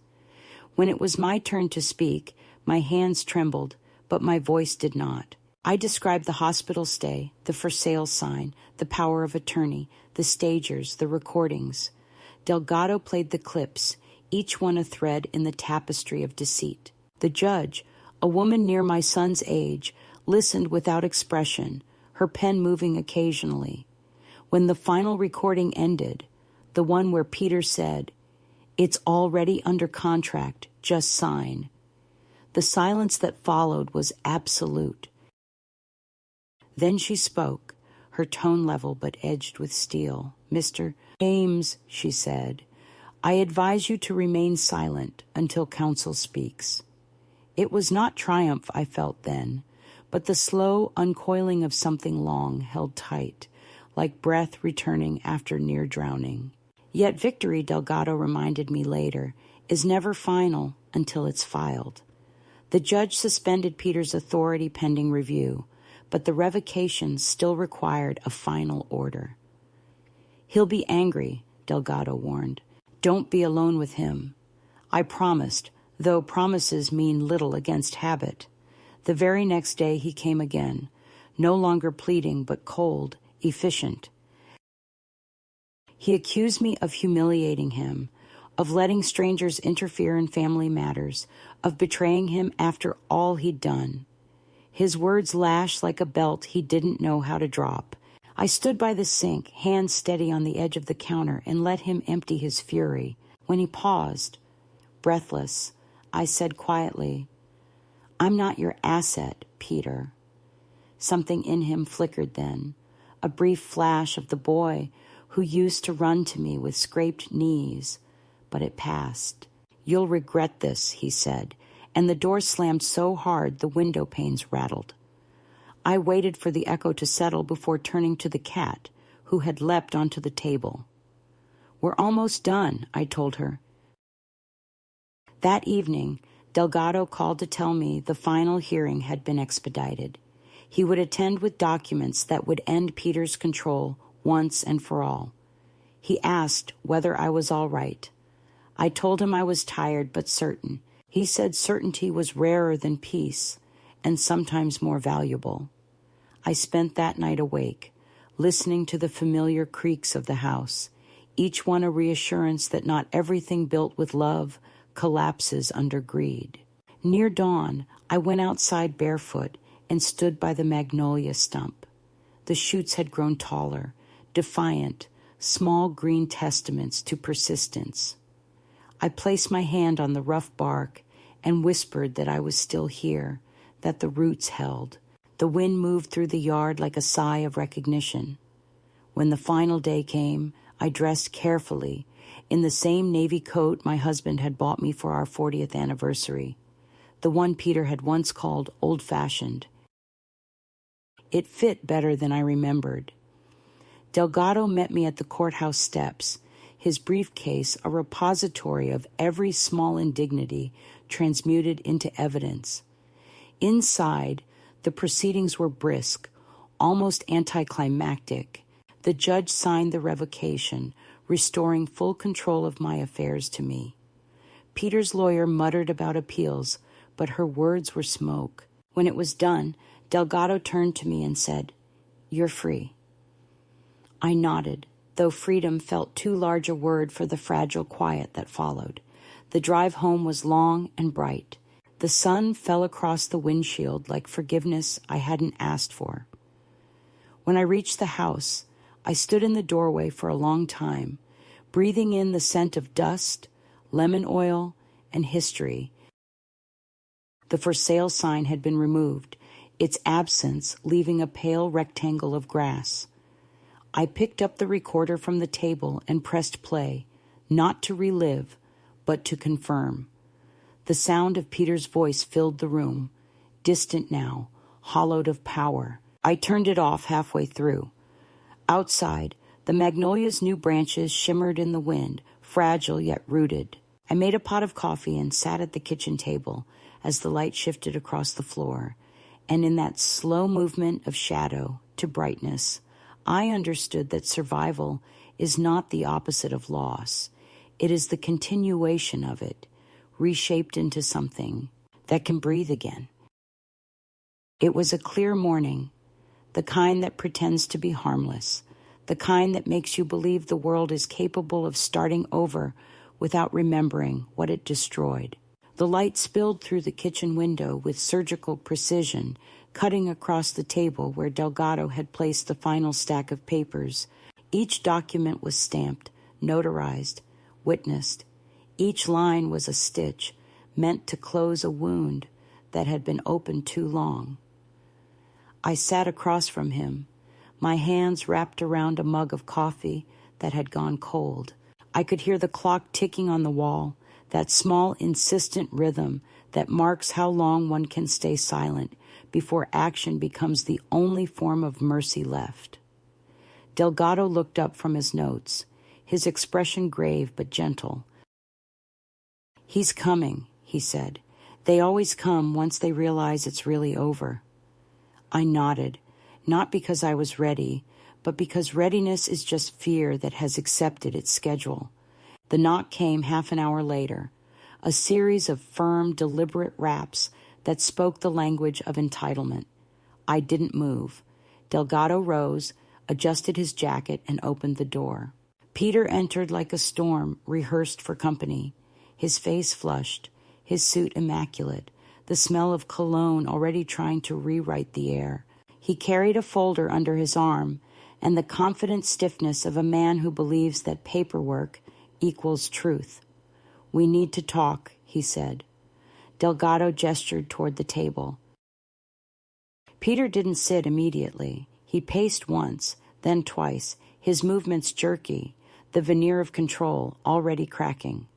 When it was my turn to speak, my hands trembled, but my voice did not. I described the hospital stay, the for sale sign, the power of attorney, the stagers, the recordings. Delgado played the clips, each one a thread in the tapestry of deceit. The judge, a woman near my son's age, listened without expression, her pen moving occasionally. When the final recording ended, the one where Peter said, "It's already under contract, just sign," the silence that followed was absolute. Then she spoke, her tone level but edged with steel. "Mr. James," she said, "I advise you to remain silent until counsel speaks." It was not triumph I felt then, but the slow uncoiling of something long held tight, like breath returning after near drowning. Yet victory, Delgado reminded me later, is never final until it's filed. The judge suspended Peter's authority pending review, but the revocation still required a final order. "He'll be angry," Delgado warned. "Don't be alone with him." I promised, though promises mean little against habit. The very next day he came again, no longer pleading but cold, efficient. He accused me of humiliating him, of letting strangers interfere in family matters, of betraying him after all he'd done. His words lashed like a belt he didn't know how to drop. I stood by the sink, hands steady on the edge of the counter, and let him empty his fury. When he paused, breathless, I said quietly, "I'm not your asset, Peter." Something in him flickered then, a brief flash of the boy who used to run to me with scraped knees, but it passed. "You'll regret this," he said, and the door slammed so hard the window panes rattled. I waited for the echo to settle before turning to the cat, who had leapt onto the table. "We're almost done," I told her. That evening, Delgado called to tell me the final hearing had been expedited. He would attend with documents that would end Peter's control once and for all. He asked whether I was all right. I told him I was tired but certain. He said certainty was rarer than peace and sometimes more valuable. I spent that night awake, listening to the familiar creaks of the house, each one a reassurance that not everything built with love collapses under greed. Near dawn, I went outside barefoot and stood by the magnolia stump. The shoots had grown taller, defiant, small green testaments to persistence. I placed my hand on the rough bark and whispered that I was still here, that the roots held. The wind moved through the yard like a sigh of recognition. When the final day came, I dressed carefully in the same navy coat my husband had bought me for our 40th anniversary, the one Peter had once called old-fashioned. It fit better than I remembered. Delgado met me at the courthouse steps, his briefcase a repository of every small indignity transmuted into evidence. Inside, the proceedings were brisk, almost anticlimactic. The judge signed the revocation, restoring full control of my affairs to me. Peter's lawyer muttered about appeals, but her words were smoke. When it was done, Delgado turned to me and said, "You're free." I nodded, though freedom felt too large a word for the fragile quiet that followed. The drive home was long and bright. The sun fell across the windshield like forgiveness I hadn't asked for. When I reached the house, I stood in the doorway for a long time, breathing in the scent of dust, lemon oil, and history. The for sale sign had been removed, its absence leaving a pale rectangle of grass. I picked up the recorder from the table and pressed play, not to relive, but to confirm. The sound of Peter's voice filled the room, distant now, hollowed of power. I turned it off halfway through. Outside, the magnolia's new branches shimmered in the wind, fragile yet rooted. I made a pot of coffee and sat at the kitchen table as the light shifted across the floor, and in that slow movement of shadow to brightness, I understood that survival is not the opposite of loss. It is the continuation of it, reshaped into something that can breathe again. It was a clear morning, the kind that pretends to be harmless, the kind that makes you believe the world is capable of starting over without remembering what it destroyed. The light spilled through the kitchen window with surgical precision, cutting across the table where Delgado had placed the final stack of papers. Each document was stamped, notarized, witnessed. Each line was a stitch, meant to close a wound that had been open too long. I sat across from him, my hands wrapped around a mug of coffee that had gone cold. I could hear the clock ticking on the wall, that small, insistent rhythm that marks how long one can stay silent before action becomes the only form of mercy left. Delgado looked up from his notes, his expression grave but gentle. "He's coming," he said. "They always come once they realize it's really over." I nodded, not because I was ready, but because readiness is just fear that has accepted its schedule. The knock came half an hour later, a series of firm, deliberate raps that spoke the language of entitlement. I didn't move. Delgado rose, adjusted his jacket, and opened the door. Peter entered like a storm, rehearsed for company, his face flushed, his suit immaculate, the smell of cologne already trying to rewrite the air. He carried a folder under his arm and the confident stiffness of a man who believes that paperwork equals truth. "We need to talk," he said. Delgado gestured toward the table. Peter didn't sit immediately. He paced once, then twice, his movements jerky, the veneer of control already cracking.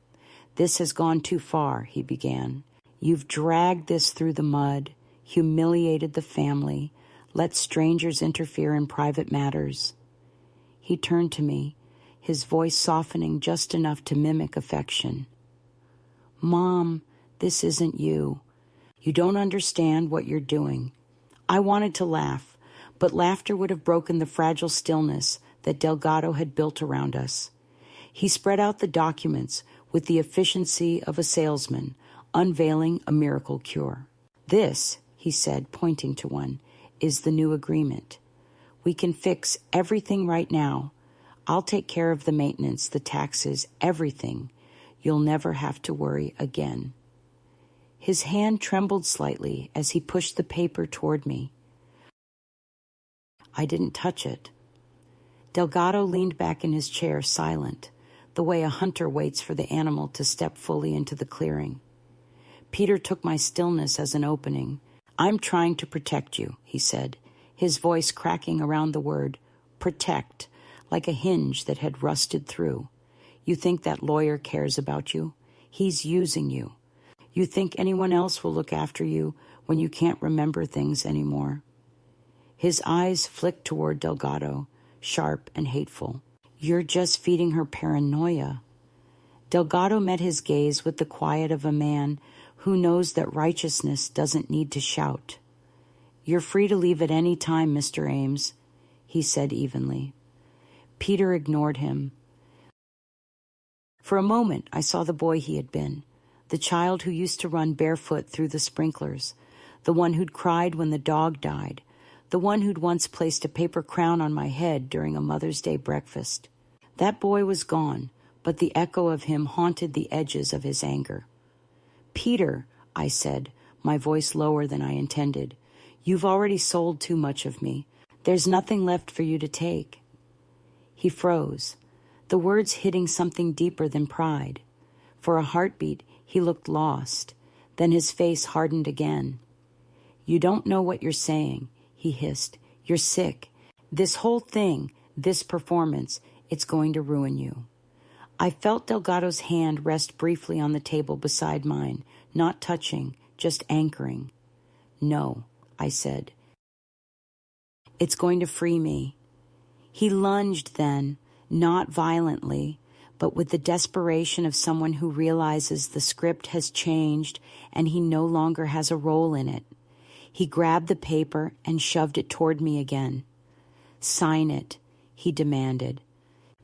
"This has gone too far," he began. "You've dragged this through the mud, humiliated the family, let strangers interfere in private matters." He turned to me, his voice softening just enough to mimic affection. "Mom, this isn't you. You don't understand what you're doing." I wanted to laugh, but laughter would have broken the fragile stillness that Delgado had built around us. He spread out the documents with the efficiency of a salesman, unveiling a miracle cure. "This," he said, pointing to one, "is the new agreement. We can fix everything right now. I'll take care of the maintenance, the taxes, everything. You'll never have to worry again." His hand trembled slightly as he pushed the paper toward me. I didn't touch it. Delgado leaned back in his chair, silent, the way a hunter waits for the animal to step fully into the clearing. Peter took my stillness as an opening. "I'm trying to protect you," he said, his voice cracking around the word, protect, like a hinge that had rusted through. "You think that lawyer cares about you? He's using you. You think anyone else will look after you when you can't remember things anymore?" His eyes flicked toward Delgado, sharp and hateful. "You're just feeding her paranoia." Delgado met his gaze with the quiet of a man who knows that righteousness doesn't need to shout. "You're free to leave at any time, Mr. Ames," he said evenly. Peter ignored him. For a moment, I saw the boy he had been, the child who used to run barefoot through the sprinklers, the one who'd cried when the dog died, the one who'd once placed a paper crown on my head during a Mother's Day breakfast. That boy was gone, but the echo of him haunted the edges of his anger. "Peter," I said, my voice lower than I intended, "you've already sold too much of me. There's nothing left for you to take." He froze, the words hitting something deeper than pride. For a heartbeat, he looked lost. Then his face hardened again. "You don't know what you're saying," he hissed. "You're sick. This whole thing, this performance, it's going to ruin you." I felt Delgado's hand rest briefly on the table beside mine, not touching, just anchoring. "No," I said. "It's going to free me." He lunged then, not violently, but with the desperation of someone who realizes the script has changed and he no longer has a role in it. He grabbed the paper and shoved it toward me again. "Sign it," he demanded.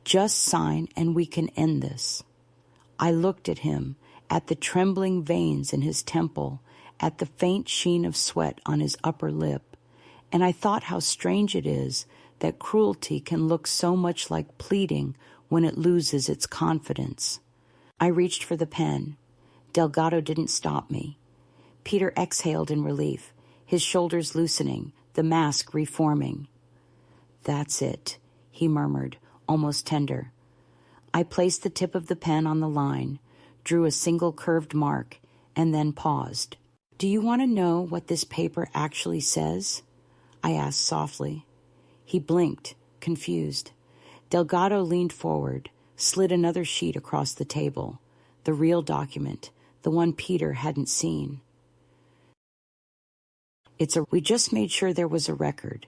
"Just sign and we can end this." I looked at him, at the trembling veins in his temple, at the faint sheen of sweat on his upper lip, and I thought how strange it is that cruelty can look so much like pleading when it loses its confidence. I reached for the pen. Delgado didn't stop me. Peter exhaled in relief, his shoulders loosening, the mask reforming. "That's it," he murmured, almost tender. I placed the tip of the pen on the line, drew a single curved mark, and then paused. "Do you want to know what this paper actually says?" I asked softly. He blinked, confused. Delgado leaned forward, slid another sheet across the table, the real document, the one Peter hadn't seen. We just made sure there was a record."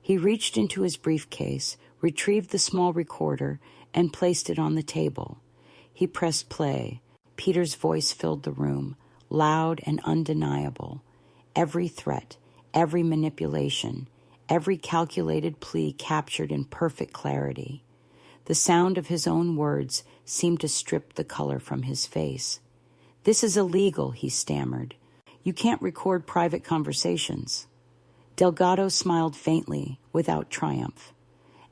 He reached into his briefcase, retrieved the small recorder, and placed it on the table. He pressed play. Peter's voice filled the room, loud and undeniable. Every threat, every manipulation, every calculated plea captured in perfect clarity. The sound of his own words seemed to strip the color from his face. "This is illegal," he stammered. "You can't record private conversations." Delgado smiled faintly, without triumph.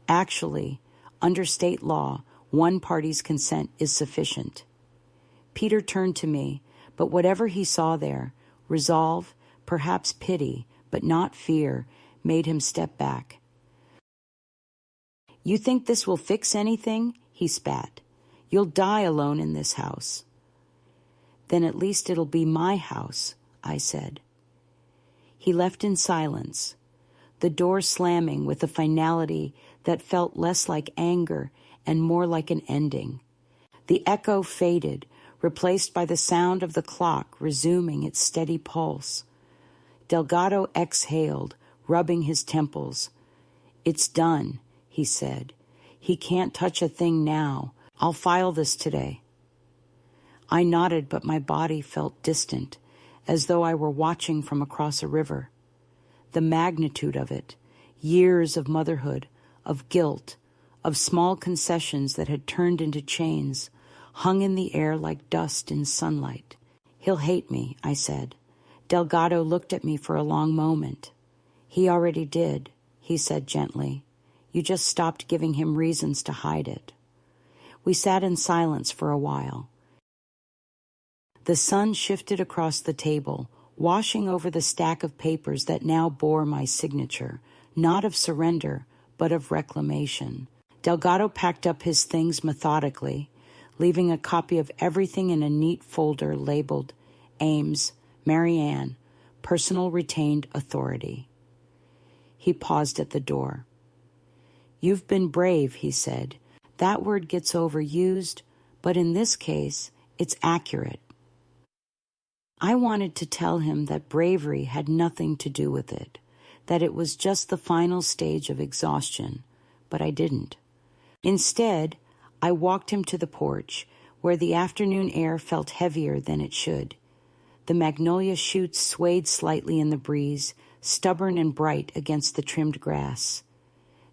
"Actually, under state law, one party's consent is sufficient." Peter turned to me, but whatever he saw there, resolve, perhaps pity, but not fear, made him step back. "You think this will fix anything?" he spat. "You'll die alone in this house." "Then at least it'll be my house," I said. He left in silence, the door slamming with a finality that felt less like anger and more like an ending. The echo faded, replaced by the sound of the clock resuming its steady pulse. Delgado exhaled, rubbing his temples. "It's done," he said. "He can't touch a thing now. I'll file this today." I nodded, but my body felt distant, as though I were watching from across a river. The magnitude of it, years of motherhood, of guilt, of small concessions that had turned into chains, hung in the air like dust in sunlight. "He'll hate me," I said. Delgado looked at me for a long moment. "He already did," he said gently. "You just stopped giving him reasons to hide it." We sat in silence for a while. The sun shifted across the table, washing over the stack of papers that now bore my signature, not of surrender, but of reclamation. Delgado packed up his things methodically, leaving a copy of everything in a neat folder labeled Ames, Marianne, Personal Retained Authority. He paused at the door. "You've been brave," he said. "That word gets overused, but in this case, it's accurate." I wanted to tell him that bravery had nothing to do with it, that it was just the final stage of exhaustion, but I didn't. Instead, I walked him to the porch, where the afternoon air felt heavier than it should. The magnolia shoots swayed slightly in the breeze, stubborn and bright against the trimmed grass.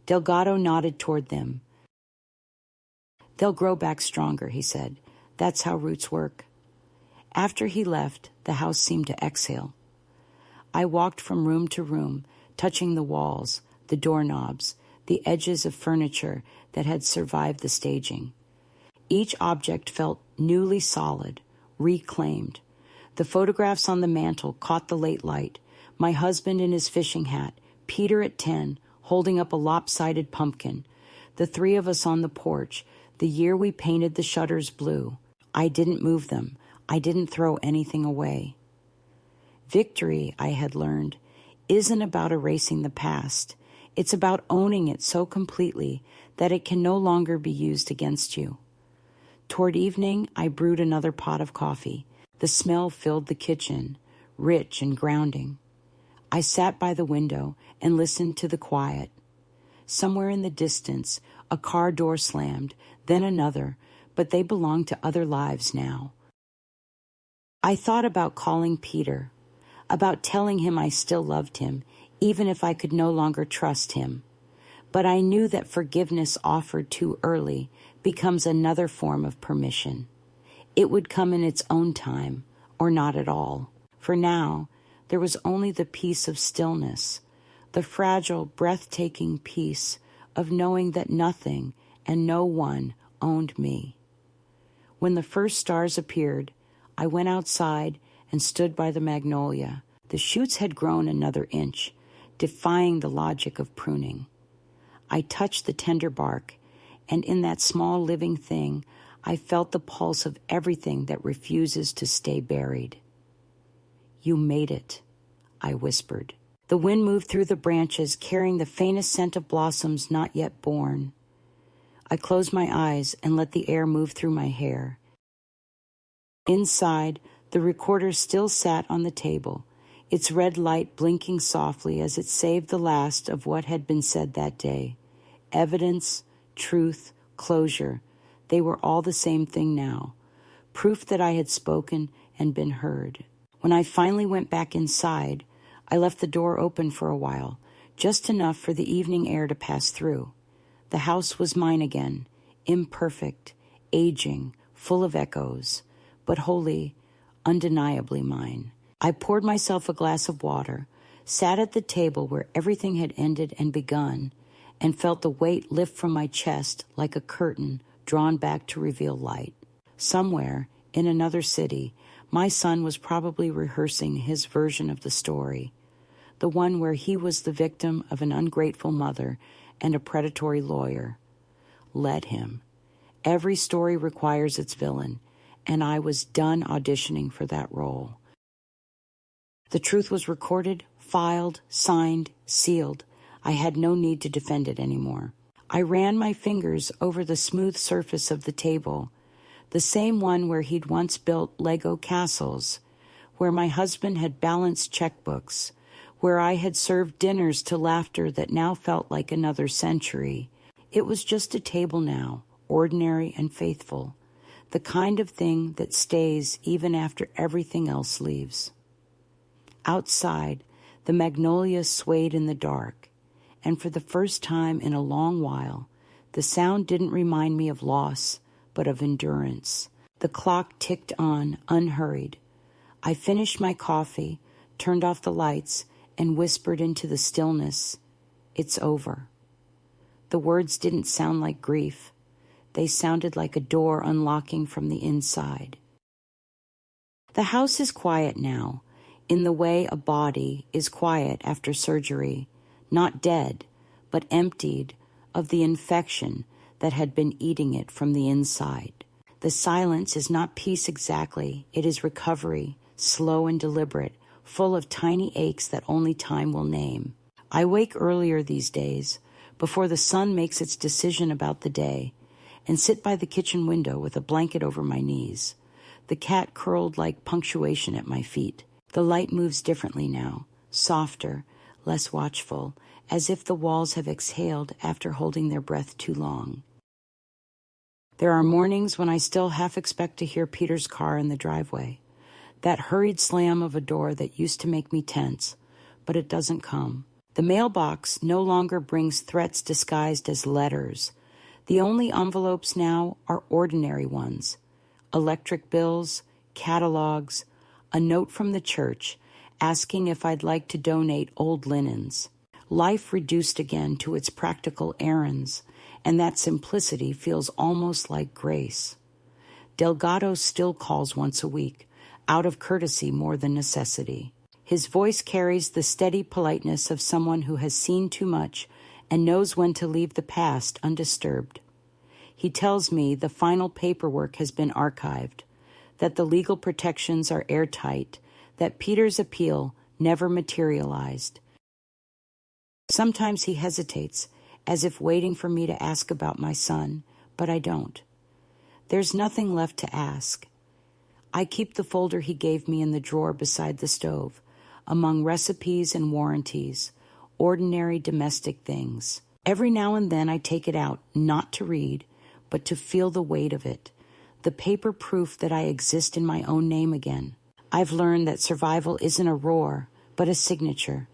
Delgado nodded toward them. "They'll grow back stronger," he said. "That's how roots work." After he left, the house seemed to exhale. I walked from room to room, touching the walls, the doorknobs, the edges of furniture that had survived the staging. Each object felt newly solid, reclaimed. The photographs on the mantel caught the late light. My husband in his fishing hat, Peter at 10, holding up a lopsided pumpkin, the three of us on the porch, the year we painted the shutters blue. I didn't move them. I didn't throw anything away. Victory, I had learned, isn't about erasing the past. It's about owning it so completely that it can no longer be used against you. Toward evening, I brewed another pot of coffee. The smell filled the kitchen, rich and grounding. I sat by the window and listened to the quiet. Somewhere in the distance, a car door slammed, then another, but they belonged to other lives now. I thought about calling Peter, about telling him I still loved him, even if I could no longer trust him. But I knew that forgiveness offered too early becomes another form of permission. It would come in its own time, or not at all. For now, there was only the peace of stillness, the fragile, breathtaking peace of knowing that nothing and no one owned me. When the first stars appeared, I went outside and stood by the magnolia. The shoots had grown another inch, defying the logic of pruning. I touched the tender bark, and in that small living thing, I felt the pulse of everything that refuses to stay buried. "You made it," I whispered. The wind moved through the branches, carrying the faintest scent of blossoms not yet born. I closed my eyes and let the air move through my hair. Inside, the recorder still sat on the table, its red light blinking softly as it saved the last of what had been said that day. Evidence, truth, closure, they were all the same thing now. Proof that I had spoken and been heard. When I finally went back inside, I left the door open for a while, just enough for the evening air to pass through. The house was mine again, imperfect, aging, full of echoes, but wholly, undeniably mine. I poured myself a glass of water, sat at the table where everything had ended and begun, and felt the weight lift from my chest like a curtain drawn back to reveal light. Somewhere, in another city, my son was probably rehearsing his version of the story, the one where he was the victim of an ungrateful mother and a predatory lawyer. Let him. Every story requires its villain, and I was done auditioning for that role. The truth was recorded, filed, signed, sealed. I had no need to defend it anymore. I ran my fingers over the smooth surface of the table, the same one where he'd once built Lego castles, where my husband had balanced checkbooks, where I had served dinners to laughter that now felt like another century. It was just a table now, ordinary and faithful, the kind of thing that stays even after everything else leaves. Outside, the magnolias swayed in the dark, and for the first time in a long while, the sound didn't remind me of loss, but of endurance. The clock ticked on, unhurried. I finished my coffee, turned off the lights, and whispered into the stillness, "It's over." The words didn't sound like grief. They sounded like a door unlocking from the inside. The house is quiet now, in the way a body is quiet after surgery, not dead, but emptied of the infection that had been eating it from the inside. The silence is not peace exactly, it is recovery, slow and deliberate, full of tiny aches that only time will name. I wake earlier these days, before the sun makes its decision about the day, and sit by the kitchen window with a blanket over my knees, the cat curled like punctuation at my feet. The light moves differently now, softer, less watchful, as if the walls have exhaled after holding their breath too long. There are mornings when I still half expect to hear Peter's car in the driveway, that hurried slam of a door that used to make me tense, but it doesn't come. The mailbox no longer brings threats disguised as letters. The only envelopes now are ordinary ones. Electric bills, catalogs, a note from the church asking if I'd like to donate old linens. Life reduced again to its practical errands, and that simplicity feels almost like grace. Delgado still calls once a week, out of courtesy more than necessity. His voice carries the steady politeness of someone who has seen too much and knows when to leave the past undisturbed. He tells me the final paperwork has been archived, that the legal protections are airtight, that Peter's appeal never materialized. Sometimes he hesitates, as if waiting for me to ask about my son, but I don't. There's nothing left to ask. I keep the folder he gave me in the drawer beside the stove, among recipes and warranties, ordinary domestic things. Every now and then I take it out, not to read, but to feel the weight of it, the paper proof that I exist in my own name again. I've learned that survival isn't a roar, but a signature.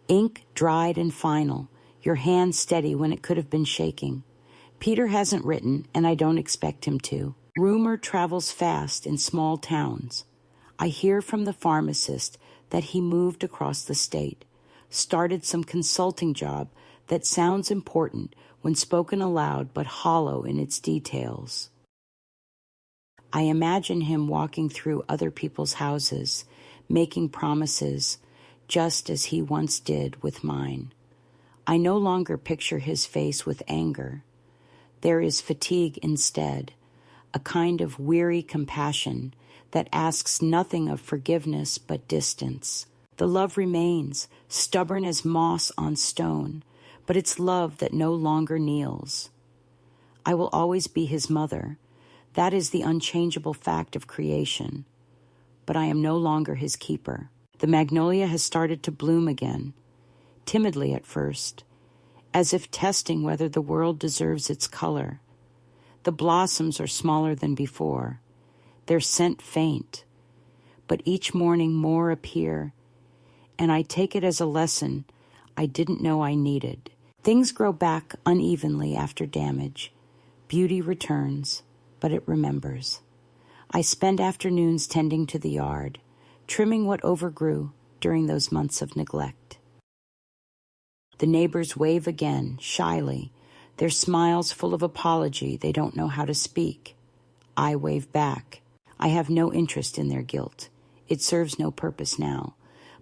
Ink dried and final, your hand steady when it could have been shaking. Peter hasn't written, and I don't expect him to. Rumor travels fast in small towns. I hear from the pharmacist that he moved across the state, started some consulting job that sounds important when spoken aloud but hollow in its details. I imagine him walking through other people's houses, making promises, just as he once did with mine. I no longer picture his face with anger. There is fatigue instead, a kind of weary compassion that asks nothing of forgiveness but distance. The love remains, stubborn as moss on stone, but it's love that no longer kneels. I will always be his mother. That is the unchangeable fact of creation. But I am no longer his keeper. The magnolia has started to bloom again, timidly at first, as if testing whether the world deserves its color. The blossoms are smaller than before, their scent faint, but each morning more appear, and I take it as a lesson I didn't know I needed. Things grow back unevenly after damage. Beauty returns, but it remembers. I spend afternoons tending to the yard, trimming what overgrew during those months of neglect. The neighbors wave again, shyly, their smiles full of apology they don't know how to speak. I wave back. I have no interest in their guilt. It serves no purpose now,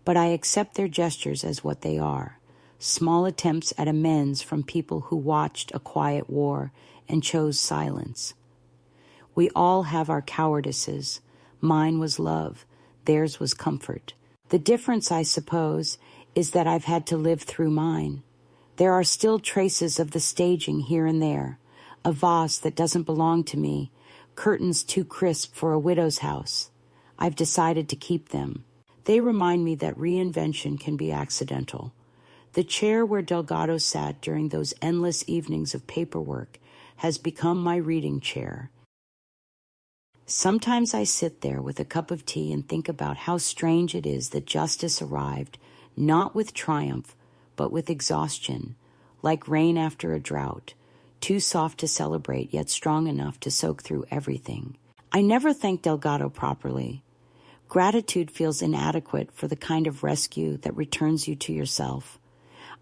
but I accept their gestures as what they are, small attempts at amends from people who watched a quiet war and chose silence. We all have our cowardices. Mine was love. Theirs was comfort. The difference, I suppose, is that I've had to live through mine. There are still traces of the staging here and there, a vase that doesn't belong to me, curtains too crisp for a widow's house. I've decided to keep them. They remind me that reinvention can be accidental. The chair where Delgado sat during those endless evenings of paperwork has become my reading chair. Sometimes I sit there with a cup of tea and think about how strange it is that justice arrived, not with triumph, but with exhaustion, like rain after a drought, too soft to celebrate yet strong enough to soak through everything. I never thank Delgado properly. Gratitude feels inadequate for the kind of rescue that returns you to yourself.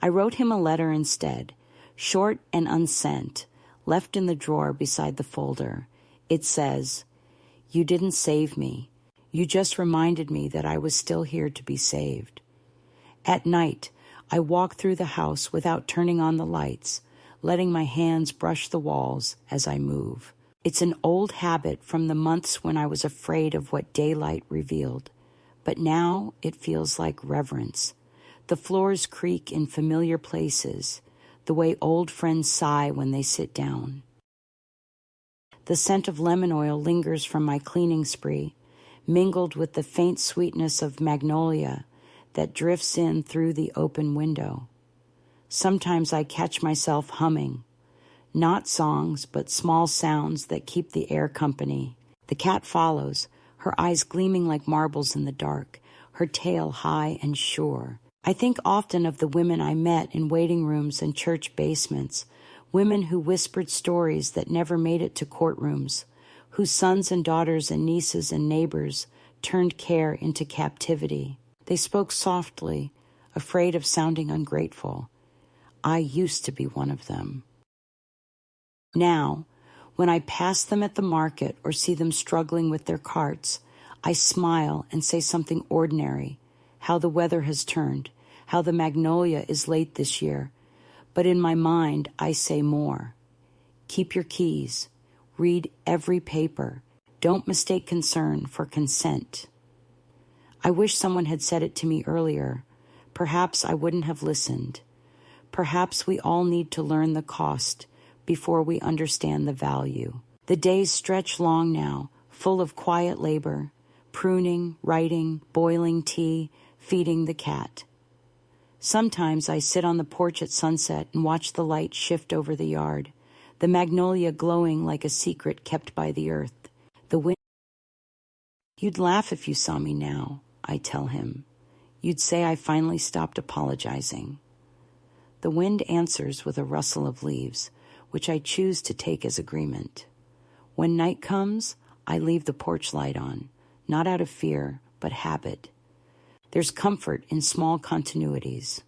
I wrote him a letter instead, short and unsent, left in the drawer beside the folder. It says, "You didn't save me. You just reminded me that I was still here to be saved." At night, I walk through the house without turning on the lights, letting my hands brush the walls as I move. It's an old habit from the months when I was afraid of what daylight revealed, but now it feels like reverence. The floors creak in familiar places, the way old friends sigh when they sit down. The scent of lemon oil lingers from my cleaning spree, mingled with the faint sweetness of magnolia that drifts in through the open window. Sometimes I catch myself humming, not songs, but small sounds that keep the air company. The cat follows, her eyes gleaming like marbles in the dark, her tail high and sure. I think often of the women I met in waiting rooms and church basements, women who whispered stories that never made it to courtrooms, whose sons and daughters and nieces and neighbors turned care into captivity. They spoke softly, afraid of sounding ungrateful, I used to be one of them. Now, when I pass them at the market or see them struggling with their carts, I smile and say something ordinary, how the weather has turned, how the magnolia is late this year. But in my mind, I say more. Keep your keys. Read every paper. Don't mistake concern for consent. I wish someone had said it to me earlier. Perhaps I wouldn't have listened. Perhaps we all need to learn the cost before we understand the value. The days stretch long now, full of quiet labor, pruning, writing, boiling tea, feeding the cat. Sometimes I sit on the porch at sunset and watch the light shift over the yard, the magnolia glowing like a secret kept by the earth. The wind. You'd laugh if you saw me now, I tell him. You'd say I finally stopped apologizing. The wind answers with a rustle of leaves, which I choose to take as agreement. When night comes, I leave the porch light on, not out of fear, but habit. There's comfort in small continuities.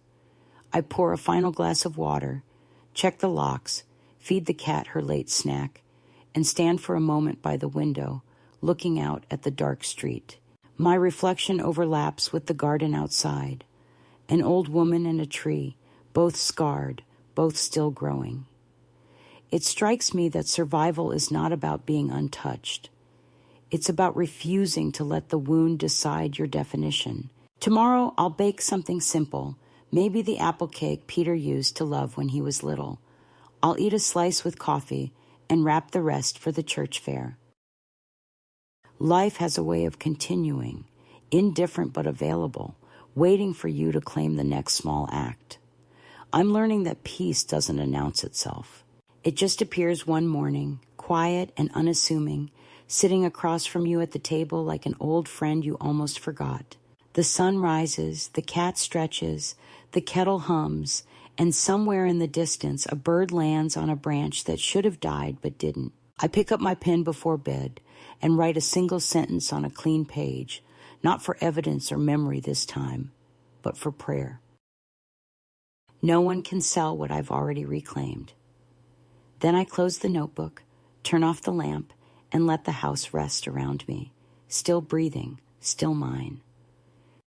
I pour a final glass of water, check the locks, feed the cat her late snack, and stand for a moment by the window, looking out at the dark street. My reflection overlaps with the garden outside, an old woman and a tree, both scarred, both still growing. It strikes me that survival is not about being untouched. It's about refusing to let the wound decide your definition. Tomorrow I'll bake something simple, maybe the apple cake Peter used to love when he was little. I'll eat a slice with coffee and wrap the rest for the church fair. Life has a way of continuing, indifferent but available, waiting for you to claim the next small act. I'm learning that peace doesn't announce itself. It just appears one morning, quiet and unassuming, sitting across from you at the table like an old friend you almost forgot. The sun rises, the cat stretches, the kettle hums, and somewhere in the distance a bird lands on a branch that should have died but didn't. I pick up my pen before bed and write a single sentence on a clean page, not for evidence or memory this time, but for prayer. No one can sell what I've already reclaimed. Then I close the notebook, turn off the lamp, and let the house rest around me, still breathing, still mine.